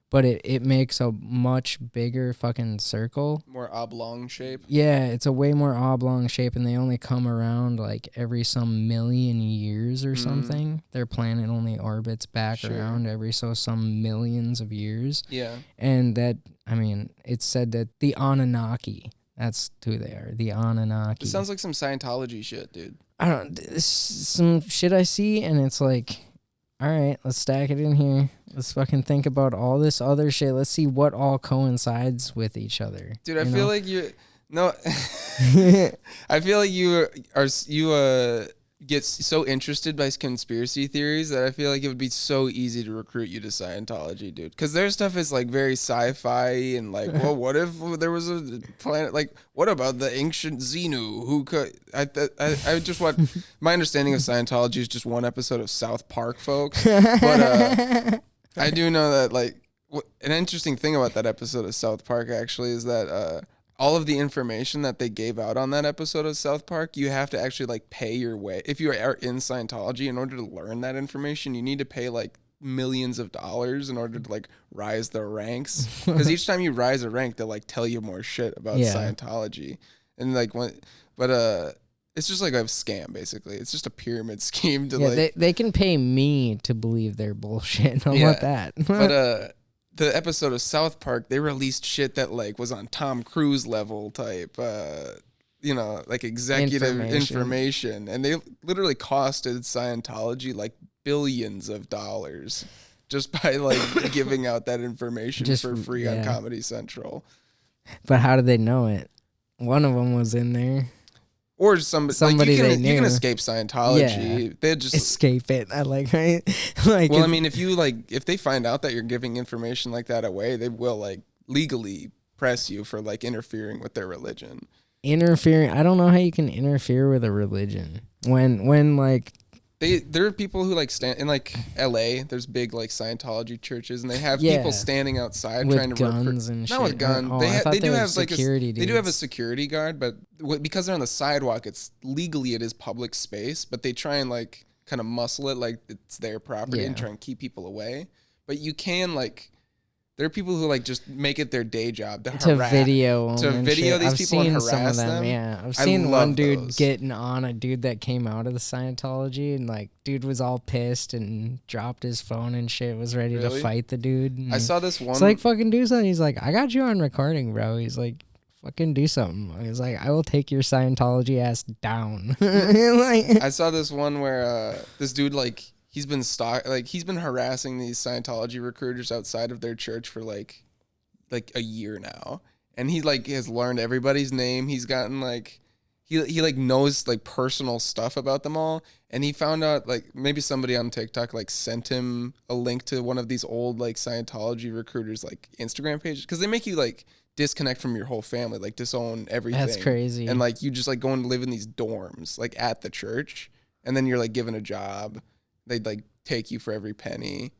[SPEAKER 2] but it makes a much bigger fucking circle.
[SPEAKER 1] More oblong shape?
[SPEAKER 2] Yeah, it's a way more oblong shape, and they only come around every some million years or something. Their planet only orbits back around every some millions of years.
[SPEAKER 1] Yeah.
[SPEAKER 2] And that, I mean, it's said that the Anunnaki, that's who they are, the Anunnaki.
[SPEAKER 1] It sounds like some Scientology shit, dude.
[SPEAKER 2] I don't, this some shit I see, and it's all right, let's stack it in here. Let's fucking think about all this other shit. Let's see what all coincides with each other.
[SPEAKER 1] Dude, I feel like I feel like get so interested by conspiracy theories that I feel like it would be so easy to recruit you to Scientology, dude. Because their stuff is like very sci-fi and like, well, what if there was a planet? Like, what about the ancient Xenu who could? I just want my understanding of Scientology is just one episode of South Park, folks. But I do know that like an interesting thing about that episode of South Park actually is that all of the information that they gave out on that episode of South Park, you have to actually like pay your way. If you are in Scientology, in order to learn that information, you need to pay like millions of dollars in order to like rise the ranks. Because each time you rise a rank, they'll like tell you more shit about Scientology. And like it's just like a scam basically. It's just a pyramid scheme to like
[SPEAKER 2] they can pay me to believe their bullshit. I want that.
[SPEAKER 1] But the episode of South Park, they released shit that like was on Tom Cruise level type, like executive information. And they literally costed Scientology like billions of dollars just by like giving out that information for free on Comedy Central.
[SPEAKER 2] But how did they know it? One of them was in there.
[SPEAKER 1] Or somebody like you can escape Scientology.
[SPEAKER 2] Yeah.
[SPEAKER 1] They just
[SPEAKER 2] escape it. I like right. Like,
[SPEAKER 1] well, I mean, if they find out that you're giving information like that away, they will like legally press you for like interfering with their religion.
[SPEAKER 2] Interfering. I don't know how you can interfere with a religion when like.
[SPEAKER 1] There are people who like stand in like LA. There's big like Scientology churches, and they have people standing outside
[SPEAKER 2] with
[SPEAKER 1] trying to
[SPEAKER 2] guns and
[SPEAKER 1] not
[SPEAKER 2] shit.
[SPEAKER 1] with guns.
[SPEAKER 2] Oh,
[SPEAKER 1] they do have like
[SPEAKER 2] security.
[SPEAKER 1] They do have a security guard, but because they're on the sidewalk, it's legally it is public space. But they try and like kind of muscle it like it's their property and try and keep people away. But you can like. There are people who like just make it their day job to
[SPEAKER 2] video
[SPEAKER 1] these people and harass them.
[SPEAKER 2] Yeah, I've seen one dude getting on a dude that came out of the Scientology, and like dude was all pissed and dropped his phone and shit. Was ready to fight the dude.
[SPEAKER 1] I saw this one.
[SPEAKER 2] It's like fucking do something. He's like, I got you on recording, bro. He's like, fucking do something. He's like, I will take your Scientology ass down.
[SPEAKER 1] I saw this one where this dude like. He's been harassing these Scientology recruiters outside of their church for like a year now. And he like has learned everybody's name. He's gotten like he like knows like personal stuff about them all. And he found out like maybe somebody on TikTok like sent him a link to one of these old like Scientology recruiters like Instagram pages, because they make you like disconnect from your whole family, like disown everything.
[SPEAKER 2] That's crazy.
[SPEAKER 1] And like you just like go and live in these dorms like at the church, and then you're like given a job. They'd like take you for every penny,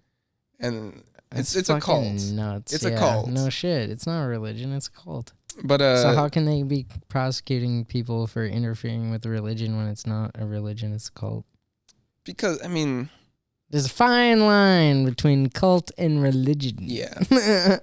[SPEAKER 1] and it's a cult.
[SPEAKER 2] Nuts.
[SPEAKER 1] It's a cult.
[SPEAKER 2] No shit. It's not a religion. It's a cult.
[SPEAKER 1] But
[SPEAKER 2] so how can they be prosecuting people for interfering with religion when it's not a religion? It's a cult.
[SPEAKER 1] Because I mean,
[SPEAKER 2] there's a fine line between cult and religion.
[SPEAKER 1] Yeah.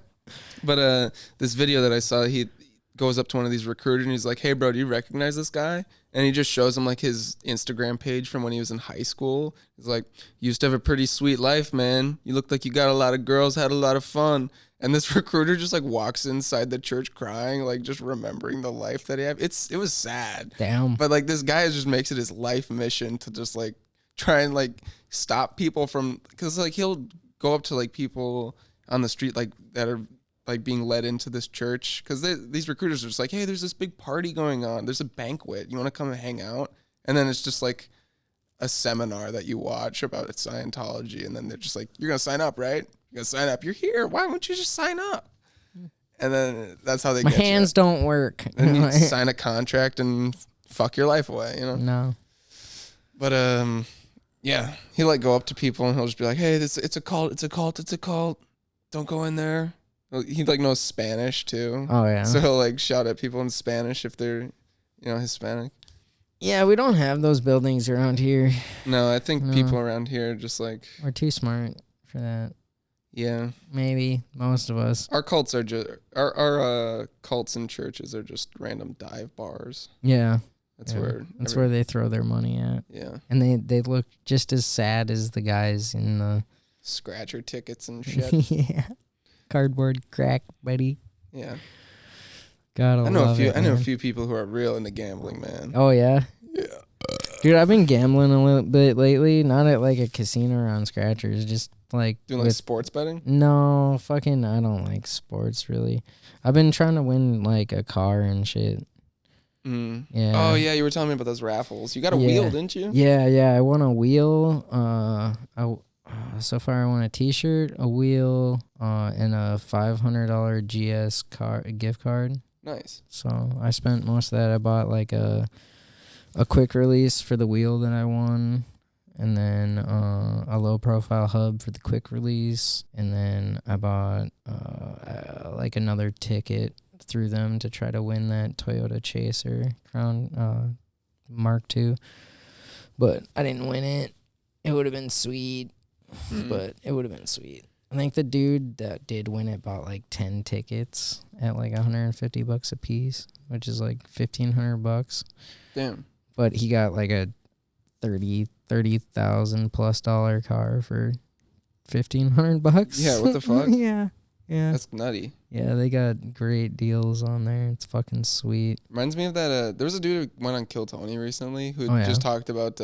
[SPEAKER 1] But this video that I saw, he goes up to one of these recruiters and he's like, "Hey, bro, do you recognize this guy?" And he just shows him like his Instagram page from when he was in high school. He's like, "You used to have a pretty sweet life, man. You looked like you got a lot of girls, had a lot of fun." And this recruiter just like walks inside the church crying, like just remembering the life that he had. It was sad.
[SPEAKER 2] Damn.
[SPEAKER 1] But like this guy just makes it his life mission to just like try and like stop people from, because like he'll go up to like people on the street like that are like being led into this church, because these recruiters are just like, "Hey, there's this big party going on. There's a banquet. You want to come and hang out?" And then it's just like a seminar that you watch about Scientology, and then they're just like, "You're gonna sign up, right? You're gonna sign up. You're here. Why won't you just sign up?" And then that's how they
[SPEAKER 2] My
[SPEAKER 1] get
[SPEAKER 2] hands
[SPEAKER 1] you.
[SPEAKER 2] Don't work.
[SPEAKER 1] And you sign a contract and fuck your life away, you know?
[SPEAKER 2] No.
[SPEAKER 1] But yeah, he'll like go up to people and he'll just be like, "Hey, it's a cult. It's a cult. It's a cult. Don't go in there." He like knows Spanish too.
[SPEAKER 2] Oh yeah.
[SPEAKER 1] So he'll like shout at people in Spanish if they're, Hispanic.
[SPEAKER 2] Yeah, we don't have those buildings around here.
[SPEAKER 1] No, I think people around here are just like,
[SPEAKER 2] we're too smart for that.
[SPEAKER 1] Yeah.
[SPEAKER 2] Maybe most of us.
[SPEAKER 1] Our cults are just our cults and churches are just random dive bars.
[SPEAKER 2] Yeah.
[SPEAKER 1] That's
[SPEAKER 2] where they throw their money at.
[SPEAKER 1] Yeah.
[SPEAKER 2] And they look just as sad as the guys in the
[SPEAKER 1] scratcher tickets and shit.
[SPEAKER 2] Yeah. Cardboard crack, buddy.
[SPEAKER 1] Yeah.
[SPEAKER 2] Gotta
[SPEAKER 1] I know
[SPEAKER 2] love it,
[SPEAKER 1] I know a few people who are real into gambling, man.
[SPEAKER 2] Oh yeah.
[SPEAKER 1] Yeah.
[SPEAKER 2] Dude, I've been gambling a little bit lately. Not at like a casino or on scratchers, just like
[SPEAKER 1] doing like sports betting.
[SPEAKER 2] No, I don't like sports really. I've been trying to win like a car and shit.
[SPEAKER 1] Mm.
[SPEAKER 2] Yeah.
[SPEAKER 1] Oh yeah, you were telling me about those raffles. You got a wheel, didn't you?
[SPEAKER 2] Yeah. I won a wheel. So far I won a T-shirt, a wheel, and a $500 GS gift card.
[SPEAKER 1] Nice.
[SPEAKER 2] So I spent most of that. I bought like a quick release for the wheel that I won, and then a low profile hub for the quick release, and then I bought like another ticket through them to try to win that Toyota Chaser Crown Mark II. But I didn't win it. It would have been sweet. But it would have been sweet. I think the dude that did win it bought like 10 tickets at like $150 a piece, which is like $1,500.
[SPEAKER 1] Damn.
[SPEAKER 2] But he got like a $30,000 plus car for $1,500.
[SPEAKER 1] Yeah, what the fuck?
[SPEAKER 2] Yeah.
[SPEAKER 1] That's nutty.
[SPEAKER 2] Yeah, they got great deals on there. It's fucking sweet.
[SPEAKER 1] Reminds me of that. There was a dude who went on Kill Tony recently who just talked about.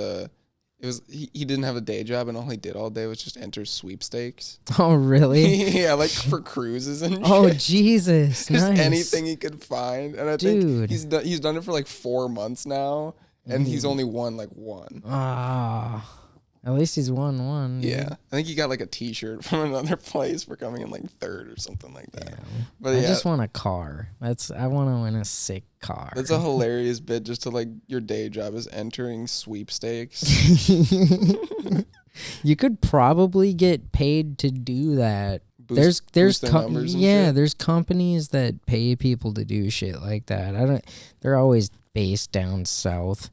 [SPEAKER 1] He didn't have a day job and all he did all day was just enter sweepstakes.
[SPEAKER 2] Oh, really?
[SPEAKER 1] Yeah, like for cruises and shit.
[SPEAKER 2] Oh, Jesus.
[SPEAKER 1] Just
[SPEAKER 2] nice.
[SPEAKER 1] anything he could find. And I think he's done it for like 4 months now. And he's only won like one.
[SPEAKER 2] At least he's won one. Dude.
[SPEAKER 1] Yeah. I think he got like a T-shirt from another place for coming in like third or something like that.
[SPEAKER 2] Yeah.
[SPEAKER 1] But
[SPEAKER 2] I just want a car. I want to win a sick car.
[SPEAKER 1] That's a hilarious bit. Just to like your day job is entering sweepstakes.
[SPEAKER 2] You could probably get paid to do that. There's there's companies that pay people to do shit like that. They're always based down south,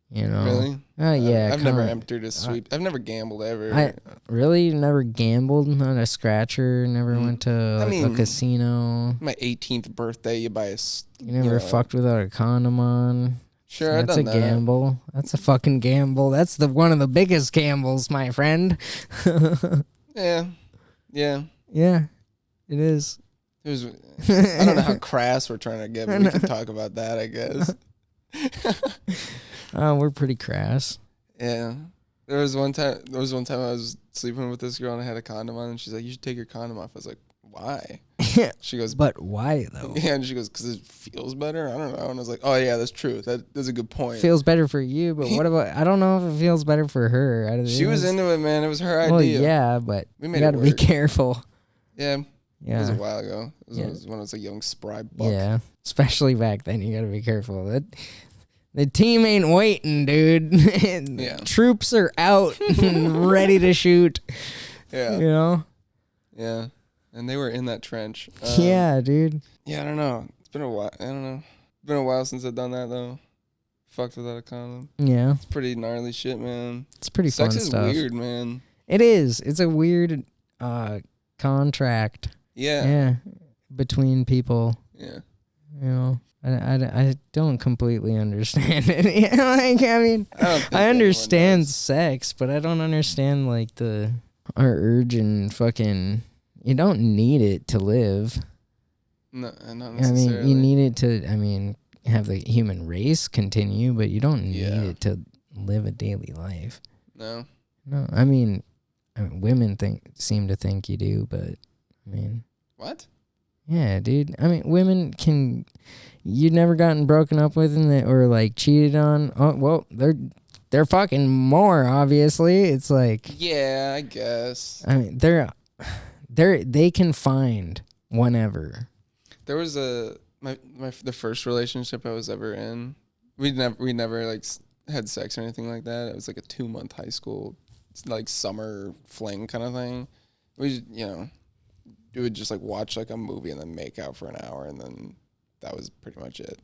[SPEAKER 2] you know.
[SPEAKER 1] Really?
[SPEAKER 2] Yeah.
[SPEAKER 1] I've never entered a sweep. I've never gambled ever.
[SPEAKER 2] I really never gambled, not a scratcher, never went to a casino.
[SPEAKER 1] My 18th birthday, you buy
[SPEAKER 2] You never fucked without a condom on.
[SPEAKER 1] Sure,
[SPEAKER 2] that's
[SPEAKER 1] I've done
[SPEAKER 2] a
[SPEAKER 1] that.
[SPEAKER 2] gamble. That's a fucking gamble. That's one of the biggest gambles, my friend.
[SPEAKER 1] Yeah.
[SPEAKER 2] Yeah, it is.
[SPEAKER 1] I don't know how crass we're trying to get, but we can talk about that, I guess.
[SPEAKER 2] We're pretty crass.
[SPEAKER 1] Yeah. There was one time I was sleeping with this girl and I had a condom on and she's like, "You should take your condom off." I was like, "Why?" She goes,
[SPEAKER 2] "But why though?"
[SPEAKER 1] Yeah, and she goes, "'Cause it feels better." I don't know. And I was like, "Oh yeah, that's true. That's a good point."
[SPEAKER 2] Feels better for you, but what about? I don't know if it feels better for her.
[SPEAKER 1] She was into it, man. It was her idea.
[SPEAKER 2] Well, yeah, but you gotta be careful.
[SPEAKER 1] Yeah. It was a
[SPEAKER 2] Yeah.
[SPEAKER 1] while ago. It was when I was a young spry buck.
[SPEAKER 2] Yeah, especially back then. You gotta be careful. The team ain't waiting, dude.
[SPEAKER 1] Yeah.
[SPEAKER 2] Troops are out, ready to shoot.
[SPEAKER 1] Yeah.
[SPEAKER 2] You know.
[SPEAKER 1] Yeah. And they were in that trench.
[SPEAKER 2] Yeah, dude.
[SPEAKER 1] Yeah, I don't know. It's been a while. I don't know. It's been a while since I've done that though. Fucked without a condom.
[SPEAKER 2] Yeah.
[SPEAKER 1] It's pretty gnarly shit, man.
[SPEAKER 2] It's pretty fun stuff.
[SPEAKER 1] Sex is weird, man.
[SPEAKER 2] It is. It's a weird contract.
[SPEAKER 1] Yeah.
[SPEAKER 2] Yeah. Between people.
[SPEAKER 1] Yeah.
[SPEAKER 2] You know. I don't completely understand it. You know, like, I mean, I understand sex, but I don't understand like our urge and fucking. You don't need it to live.
[SPEAKER 1] No, not necessarily.
[SPEAKER 2] I mean, you need it to. Have the human race continue, but you don't need it to live a daily life.
[SPEAKER 1] No.
[SPEAKER 2] No, I mean women seem to think you do, but I mean.
[SPEAKER 1] What?
[SPEAKER 2] Yeah, dude. I mean, women can. You've never gotten broken up with or like cheated on. Oh, well, they're fucking more. Obviously, it's like.
[SPEAKER 1] Yeah, I guess.
[SPEAKER 2] I mean, they can find whenever.
[SPEAKER 1] There was the first relationship I was ever in. We never like had sex or anything like that. It was like a 2-month high school, like summer fling kind of thing. We would just like watch like a movie and then make out for an hour and then that was pretty much it.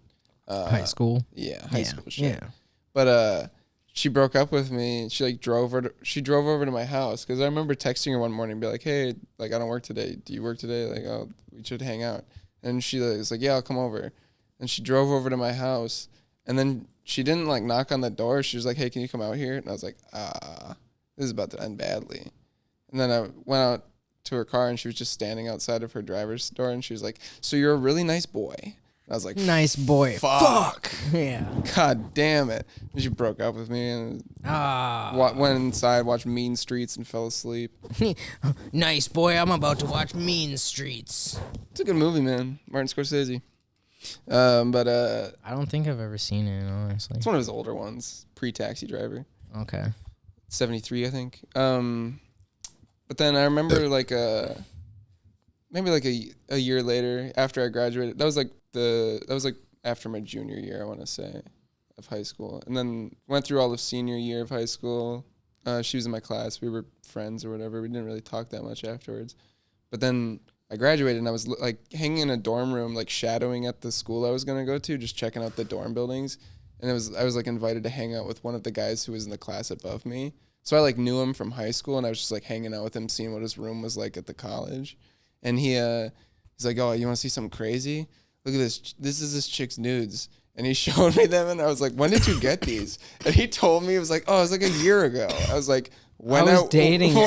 [SPEAKER 2] High school.
[SPEAKER 1] Yeah, high school shit.
[SPEAKER 2] Yeah.
[SPEAKER 1] But she broke up with me. She like drove over to my house because I remember texting her one morning and be like, "Hey, like I don't work today. Do you work today? Like, oh, we should hang out." And she was like, "Yeah, I'll come over." And she drove over to my house and then she didn't like knock on the door. She was like, "Hey, can you come out here?" And I was like, this is about to end badly. And then I went out to her car and she was just standing outside of her driver's door and she was like, "So you're a really nice boy." I was like,
[SPEAKER 2] "Nice boy."
[SPEAKER 1] Fuck.
[SPEAKER 2] Yeah.
[SPEAKER 1] God damn it. And she broke up with me and went inside, watched Mean Streets and fell asleep.
[SPEAKER 2] Nice boy. I'm about to watch Mean Streets.
[SPEAKER 1] It's a good movie, man. Martin Scorsese. But
[SPEAKER 2] I don't think I've ever seen it, honestly.
[SPEAKER 1] it's one of his older ones, pre-Taxi Driver.
[SPEAKER 2] Okay.
[SPEAKER 1] 73, I think. But then I remember like maybe like a year later after I graduated. That was like after my junior year, I want to say, of high school. And then went through all of senior year of high school. She was in my class. We were friends or whatever. We didn't really talk that much afterwards. But then I graduated and I was like hanging in a dorm room, like shadowing at the school I was going to go to, just checking out the dorm buildings. And I was like invited to hang out with one of the guys who was in the class above me. So I like knew him from high school, and I was just like hanging out with him, seeing what his room was like at the college. And he's like, "Oh, you want to see something crazy? Look at this. This is this chick's nudes." And he showed me them, and I was like, "When did you get these?" And he told me, it was like, "Oh, it was like a year ago." I was like, when I was dating her.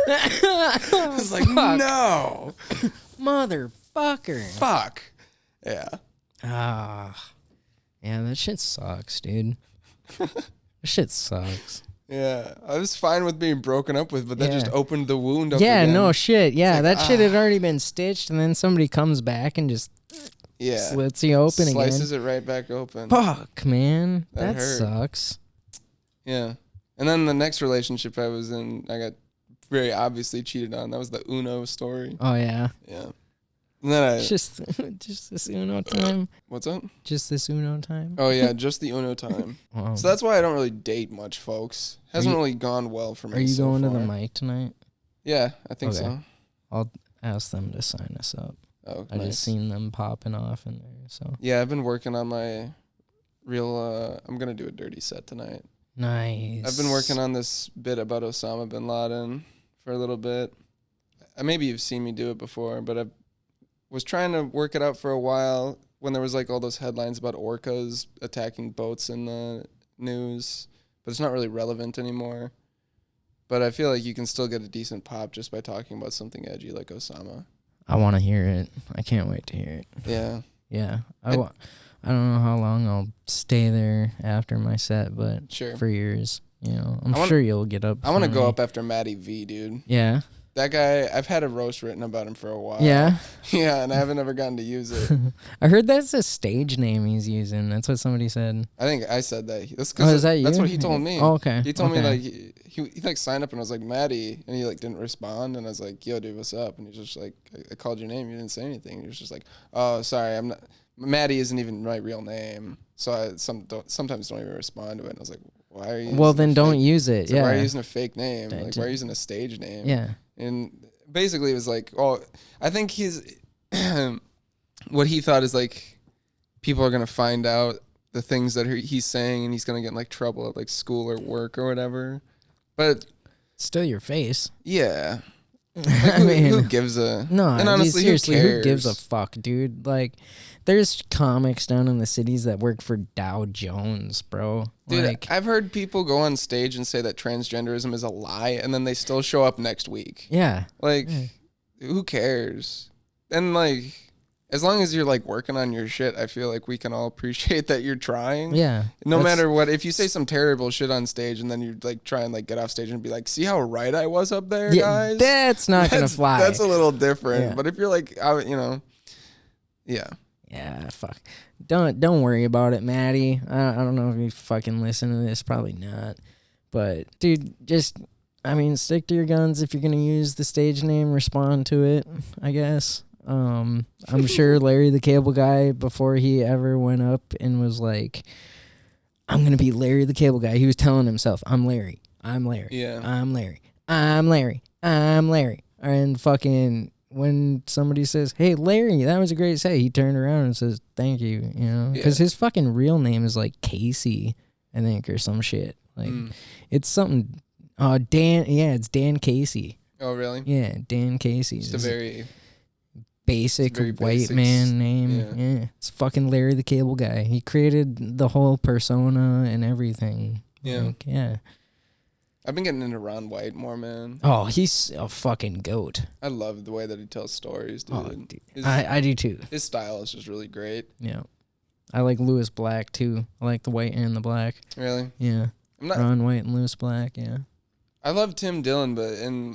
[SPEAKER 1] I was like,
[SPEAKER 2] Fuck.
[SPEAKER 1] no.
[SPEAKER 2] Motherfucker.
[SPEAKER 1] Fuck. Yeah.
[SPEAKER 2] Yeah, that shit sucks, dude. That shit sucks.
[SPEAKER 1] Yeah. I was fine with being broken up with, but that just opened the wound up
[SPEAKER 2] Yeah,
[SPEAKER 1] again.
[SPEAKER 2] no shit. Yeah,
[SPEAKER 1] like,
[SPEAKER 2] that shit had already been stitched, and then somebody comes back and just slits you open again.
[SPEAKER 1] Slices it right back open.
[SPEAKER 2] Fuck, man. That
[SPEAKER 1] hurt.
[SPEAKER 2] sucks.
[SPEAKER 1] Yeah. And then the next relationship I was in, I got very obviously cheated on. That was the Uno story.
[SPEAKER 2] Oh, yeah.
[SPEAKER 1] Yeah. And then
[SPEAKER 2] Just this Uno time.
[SPEAKER 1] What's up?
[SPEAKER 2] Just this Uno time.
[SPEAKER 1] Oh, yeah, just the Uno time.
[SPEAKER 2] Wow.
[SPEAKER 1] So that's why I don't really date much, folks. Hasn't really gone well for me.
[SPEAKER 2] Are you
[SPEAKER 1] so
[SPEAKER 2] going
[SPEAKER 1] far.
[SPEAKER 2] to the mic tonight?
[SPEAKER 1] Yeah, I think so.
[SPEAKER 2] I'll ask them to sign us up.
[SPEAKER 1] Oh,
[SPEAKER 2] I just seen them popping off in there. So
[SPEAKER 1] yeah, I've been working on my real. I'm gonna do a dirty set tonight.
[SPEAKER 2] Nice.
[SPEAKER 1] I've been working on this bit about Osama bin Laden for a little bit. Maybe you've seen me do it before, but I was trying to work it out for a while when there was like all those headlines about orcas attacking boats in the news, but it's not really relevant anymore. But I feel like you can still get a decent pop just by talking about something edgy like Osama.
[SPEAKER 2] I want to hear it. I can't wait to hear it.
[SPEAKER 1] Yeah.
[SPEAKER 2] Yeah. I don't know how long I'll stay there after my set, but
[SPEAKER 1] sure.
[SPEAKER 2] For years, you know, I'm sure you'll get up.
[SPEAKER 1] I want to go up after Matty V, dude.
[SPEAKER 2] Yeah.
[SPEAKER 1] That guy, I've had a roast written about him for a while.
[SPEAKER 2] Yeah?
[SPEAKER 1] Yeah, and I haven't ever gotten to use it.
[SPEAKER 2] I heard that's a stage name he's using. That's what somebody said.
[SPEAKER 1] I think I said that. That's
[SPEAKER 2] is that you?
[SPEAKER 1] That's what he told me.
[SPEAKER 2] Oh, okay.
[SPEAKER 1] He told me, like, he like signed up and I was like, Maddie, and he like didn't respond, and I was like, yo, dude, what's up? And he's just like, I called your name, you didn't say anything. He was just like, oh, sorry, I'm not, Maddie isn't even my real name, so I sometimes don't even respond to it. And I was like, why are you
[SPEAKER 2] well, then don't use it.
[SPEAKER 1] So
[SPEAKER 2] yeah.
[SPEAKER 1] why are you using a fake name? Like, why are you using a stage name?
[SPEAKER 2] Yeah.
[SPEAKER 1] And basically it was like, oh, I think what he thought is like people are going to find out the things that he's saying and he's going to get in like trouble at like school or work or whatever. But
[SPEAKER 2] still your face.
[SPEAKER 1] Yeah. Like, who gives a...
[SPEAKER 2] No,
[SPEAKER 1] and honestly,
[SPEAKER 2] seriously,
[SPEAKER 1] who cares?
[SPEAKER 2] who gives a fuck, dude? Like, there's comics down in the cities that work for Dow Jones, bro.
[SPEAKER 1] Dude,
[SPEAKER 2] like,
[SPEAKER 1] I've heard people go on stage and say that transgenderism is a lie, and then they still show up next week.
[SPEAKER 2] Yeah.
[SPEAKER 1] Like, who cares? And, like, as long as you're, like, working on your shit, I feel like we can all appreciate that you're trying.
[SPEAKER 2] Yeah.
[SPEAKER 1] No matter what. If you say some terrible shit on stage and then you, like, try and, like, get off stage and be like, see how right I was up there, guys?
[SPEAKER 2] That's not going to fly.
[SPEAKER 1] That's a little different.
[SPEAKER 2] Yeah.
[SPEAKER 1] But if you're, like, you know, yeah.
[SPEAKER 2] Yeah, fuck. Don't worry about it, Maddie. I don't know if you fucking listen to this. Probably not. But, dude, just, I mean, stick to your guns. If you're going to use the stage name, respond to it, I guess. I'm sure Larry the Cable Guy, before he ever went up and was like, I'm going to be Larry the Cable Guy, he was telling himself, I'm Larry. I'm Larry.
[SPEAKER 1] Yeah.
[SPEAKER 2] I'm Larry. I'm Larry. I'm Larry. And fucking... when somebody says, hey, Larry, that was a great set, he turned around and says, thank you, you know? Because his fucking real name is, like, Casey, I think, or some shit. Like, it's something, Dan, it's Dan Casey.
[SPEAKER 1] Oh, really?
[SPEAKER 2] Yeah, Dan Casey.
[SPEAKER 1] Just a very...
[SPEAKER 2] basic white man name. Yeah. It's fucking Larry the Cable Guy. He created the whole persona and everything.
[SPEAKER 1] Yeah.
[SPEAKER 2] Like, yeah.
[SPEAKER 1] I've been getting into Ron White more, man.
[SPEAKER 2] Oh, he's a fucking goat.
[SPEAKER 1] I love the way that he tells stories, dude.
[SPEAKER 2] Oh, dude. I do too.
[SPEAKER 1] His style is just really great.
[SPEAKER 2] Yeah. I like Lewis Black too. I like the white and the black.
[SPEAKER 1] Really?
[SPEAKER 2] Yeah. Ron White and Lewis Black, yeah.
[SPEAKER 1] I love Tim Dillon, but in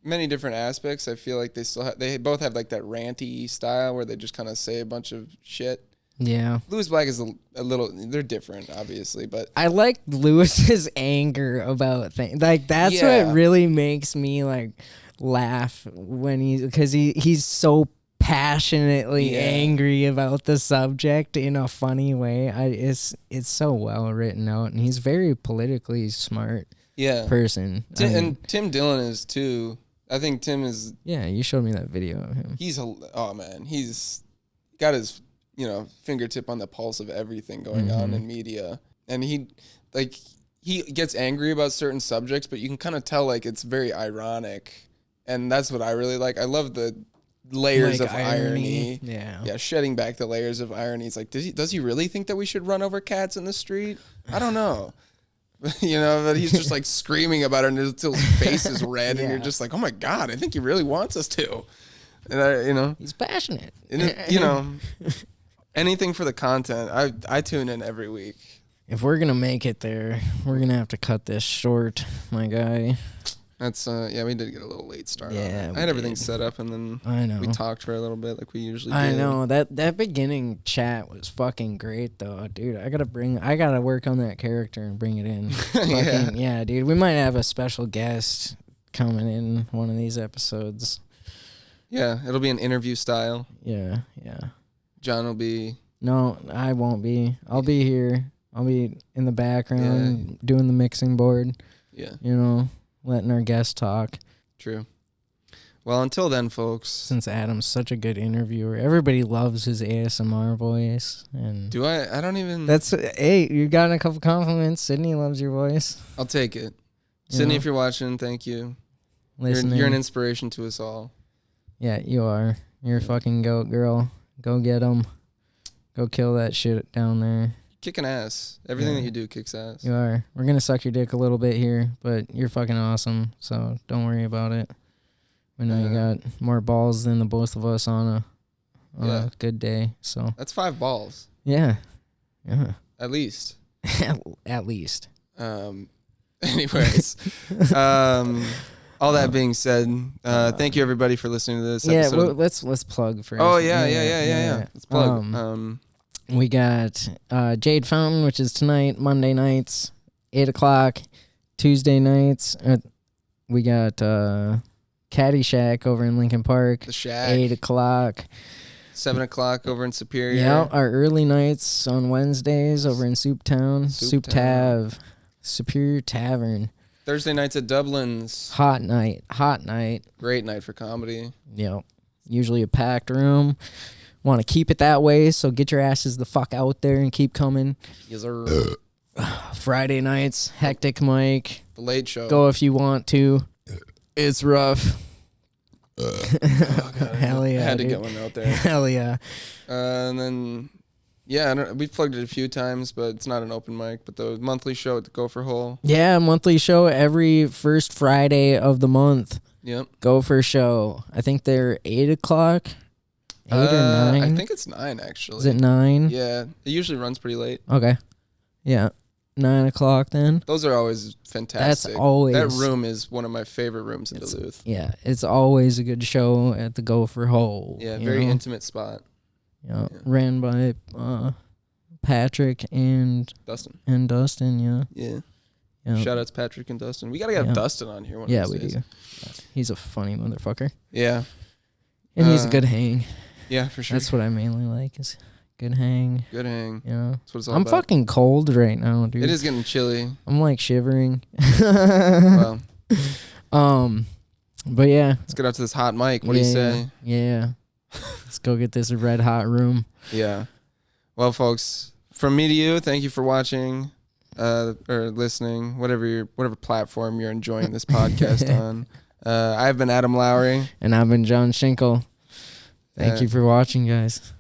[SPEAKER 1] many different aspects. I feel like they both have like that ranty style where they just kind of say a bunch of shit.
[SPEAKER 2] Yeah.
[SPEAKER 1] Lewis Black is a little, they're different, obviously, but
[SPEAKER 2] I like Lewis's anger about things. Like, that's what really makes me, like, laugh when because he's so passionately angry about the subject in a funny way. It's so well written out, and he's very politically smart person.
[SPEAKER 1] And Tim Dillon is, too. I think Tim is...
[SPEAKER 2] Yeah, you showed me that video of him.
[SPEAKER 1] He's got his... fingertip on the pulse of everything going on in media. And he gets angry about certain subjects, but you can kind of tell, like, it's very ironic. And that's what I really like. I love the layers of irony. Yeah, shedding back the layers of irony. It's like, does he really think that we should run over cats in the street? I don't know. But he's just, like, screaming about it until his face is red, and you're just like, oh, my God, I think he really wants us to. And,
[SPEAKER 2] He's passionate.
[SPEAKER 1] And, anything for the content. I tune in every week.
[SPEAKER 2] If we're gonna make it there, we're gonna have to cut this short, my guy.
[SPEAKER 1] That's we did get a little late start.
[SPEAKER 2] Yeah,
[SPEAKER 1] I had everything set up, and then we talked for a little bit like we usually do.
[SPEAKER 2] I know that beginning chat was fucking great though, dude. I gotta work on that character and bring it in. Yeah, dude. We might have a special guest coming in one of these episodes.
[SPEAKER 1] Yeah, it'll be an interview style.
[SPEAKER 2] Yeah.
[SPEAKER 1] John will be...
[SPEAKER 2] No, I won't be. I'll be here. I'll be in the background doing the mixing board.
[SPEAKER 1] Yeah.
[SPEAKER 2] Letting our guests talk.
[SPEAKER 1] True. Well, until then, folks...
[SPEAKER 2] Since Adam's such a good interviewer, everybody loves his ASMR voice. And
[SPEAKER 1] do I? I don't even...
[SPEAKER 2] Hey, you got a couple compliments. Sydney loves your voice.
[SPEAKER 1] I'll take it. Sydney, if you're watching, thank you. You're an inspiration to us all.
[SPEAKER 2] Yeah, you are. You're a fucking goat, girl. Go get them. Go kill that shit down there.
[SPEAKER 1] Kicking ass. Everything that you do kicks ass.
[SPEAKER 2] You are. We're going to suck your dick a little bit here, but you're fucking awesome, so don't worry about it. We know you got more balls than the both of us on a good day, so.
[SPEAKER 1] That's 5 balls.
[SPEAKER 2] Yeah.
[SPEAKER 1] At least.
[SPEAKER 2] At least.
[SPEAKER 1] Anyways. All that being said, thank you everybody for listening to this episode.
[SPEAKER 2] Well, let's plug for.
[SPEAKER 1] Oh yeah. Let's plug.
[SPEAKER 2] We got Jade Fountain, which is tonight, Monday nights, 8:00. Tuesday nights, we got Caddy Shack over in Lincoln Park.
[SPEAKER 1] The Shack.
[SPEAKER 2] 8:00.
[SPEAKER 1] 7:00 over in Superior.
[SPEAKER 2] Yeah, our early nights on Wednesdays over in Soup Town. Soup Tav. Superior Tavern.
[SPEAKER 1] Thursday nights at Dublin's.
[SPEAKER 2] Hot night.
[SPEAKER 1] Great night for comedy.
[SPEAKER 2] Yep. Usually a packed room. Want to keep it that way, so get your asses the fuck out there and keep coming.
[SPEAKER 1] Yes, sir.
[SPEAKER 2] Friday nights, Hectic Mike.
[SPEAKER 1] The Late Show.
[SPEAKER 2] Go if you want to. It's rough.
[SPEAKER 1] Oh, God,
[SPEAKER 2] Hell yeah.
[SPEAKER 1] I had to
[SPEAKER 2] dude.
[SPEAKER 1] get one out there.
[SPEAKER 2] Hell yeah.
[SPEAKER 1] And then, we've plugged it a few times, but it's not an open mic. But the monthly show at the Gopher Hole.
[SPEAKER 2] Yeah, monthly show every first Friday of the month.
[SPEAKER 1] Yep.
[SPEAKER 2] Gopher show. I think they're 8:00. 8 or 9?
[SPEAKER 1] I think it's 9, actually.
[SPEAKER 2] Is it 9?
[SPEAKER 1] Yeah. It usually runs pretty late.
[SPEAKER 2] Okay. Yeah. 9:00 then.
[SPEAKER 1] Those are always fantastic.
[SPEAKER 2] That's always.
[SPEAKER 1] That room is one of my favorite rooms in Duluth.
[SPEAKER 2] Yeah. It's always a good show at the Gopher Hole.
[SPEAKER 1] Yeah. Very intimate spot.
[SPEAKER 2] Yeah. Ran by Patrick and Dustin. Yeah.
[SPEAKER 1] Shout out to Patrick and Dustin. We got to get Dustin on here one of these days.
[SPEAKER 2] Do. He's a funny motherfucker.
[SPEAKER 1] Yeah.
[SPEAKER 2] And he's a good hang.
[SPEAKER 1] Yeah, for sure.
[SPEAKER 2] That's what I mainly like is good hang.
[SPEAKER 1] Good hang.
[SPEAKER 2] Yeah.
[SPEAKER 1] That's what it's all
[SPEAKER 2] I'm
[SPEAKER 1] about.
[SPEAKER 2] fucking cold right now, dude.
[SPEAKER 1] It is getting chilly.
[SPEAKER 2] I'm like shivering.
[SPEAKER 1] Well.
[SPEAKER 2] But yeah.
[SPEAKER 1] Let's get out to this hot mic. What do you say?
[SPEAKER 2] Yeah. Let's go get this red hot room.
[SPEAKER 1] Yeah. Well, folks, from me to you, thank you for watching or listening, whatever platform you're enjoying this podcast on. I've been Adam Lowry.
[SPEAKER 2] And I've been John Schinkel. Thank you for watching, guys.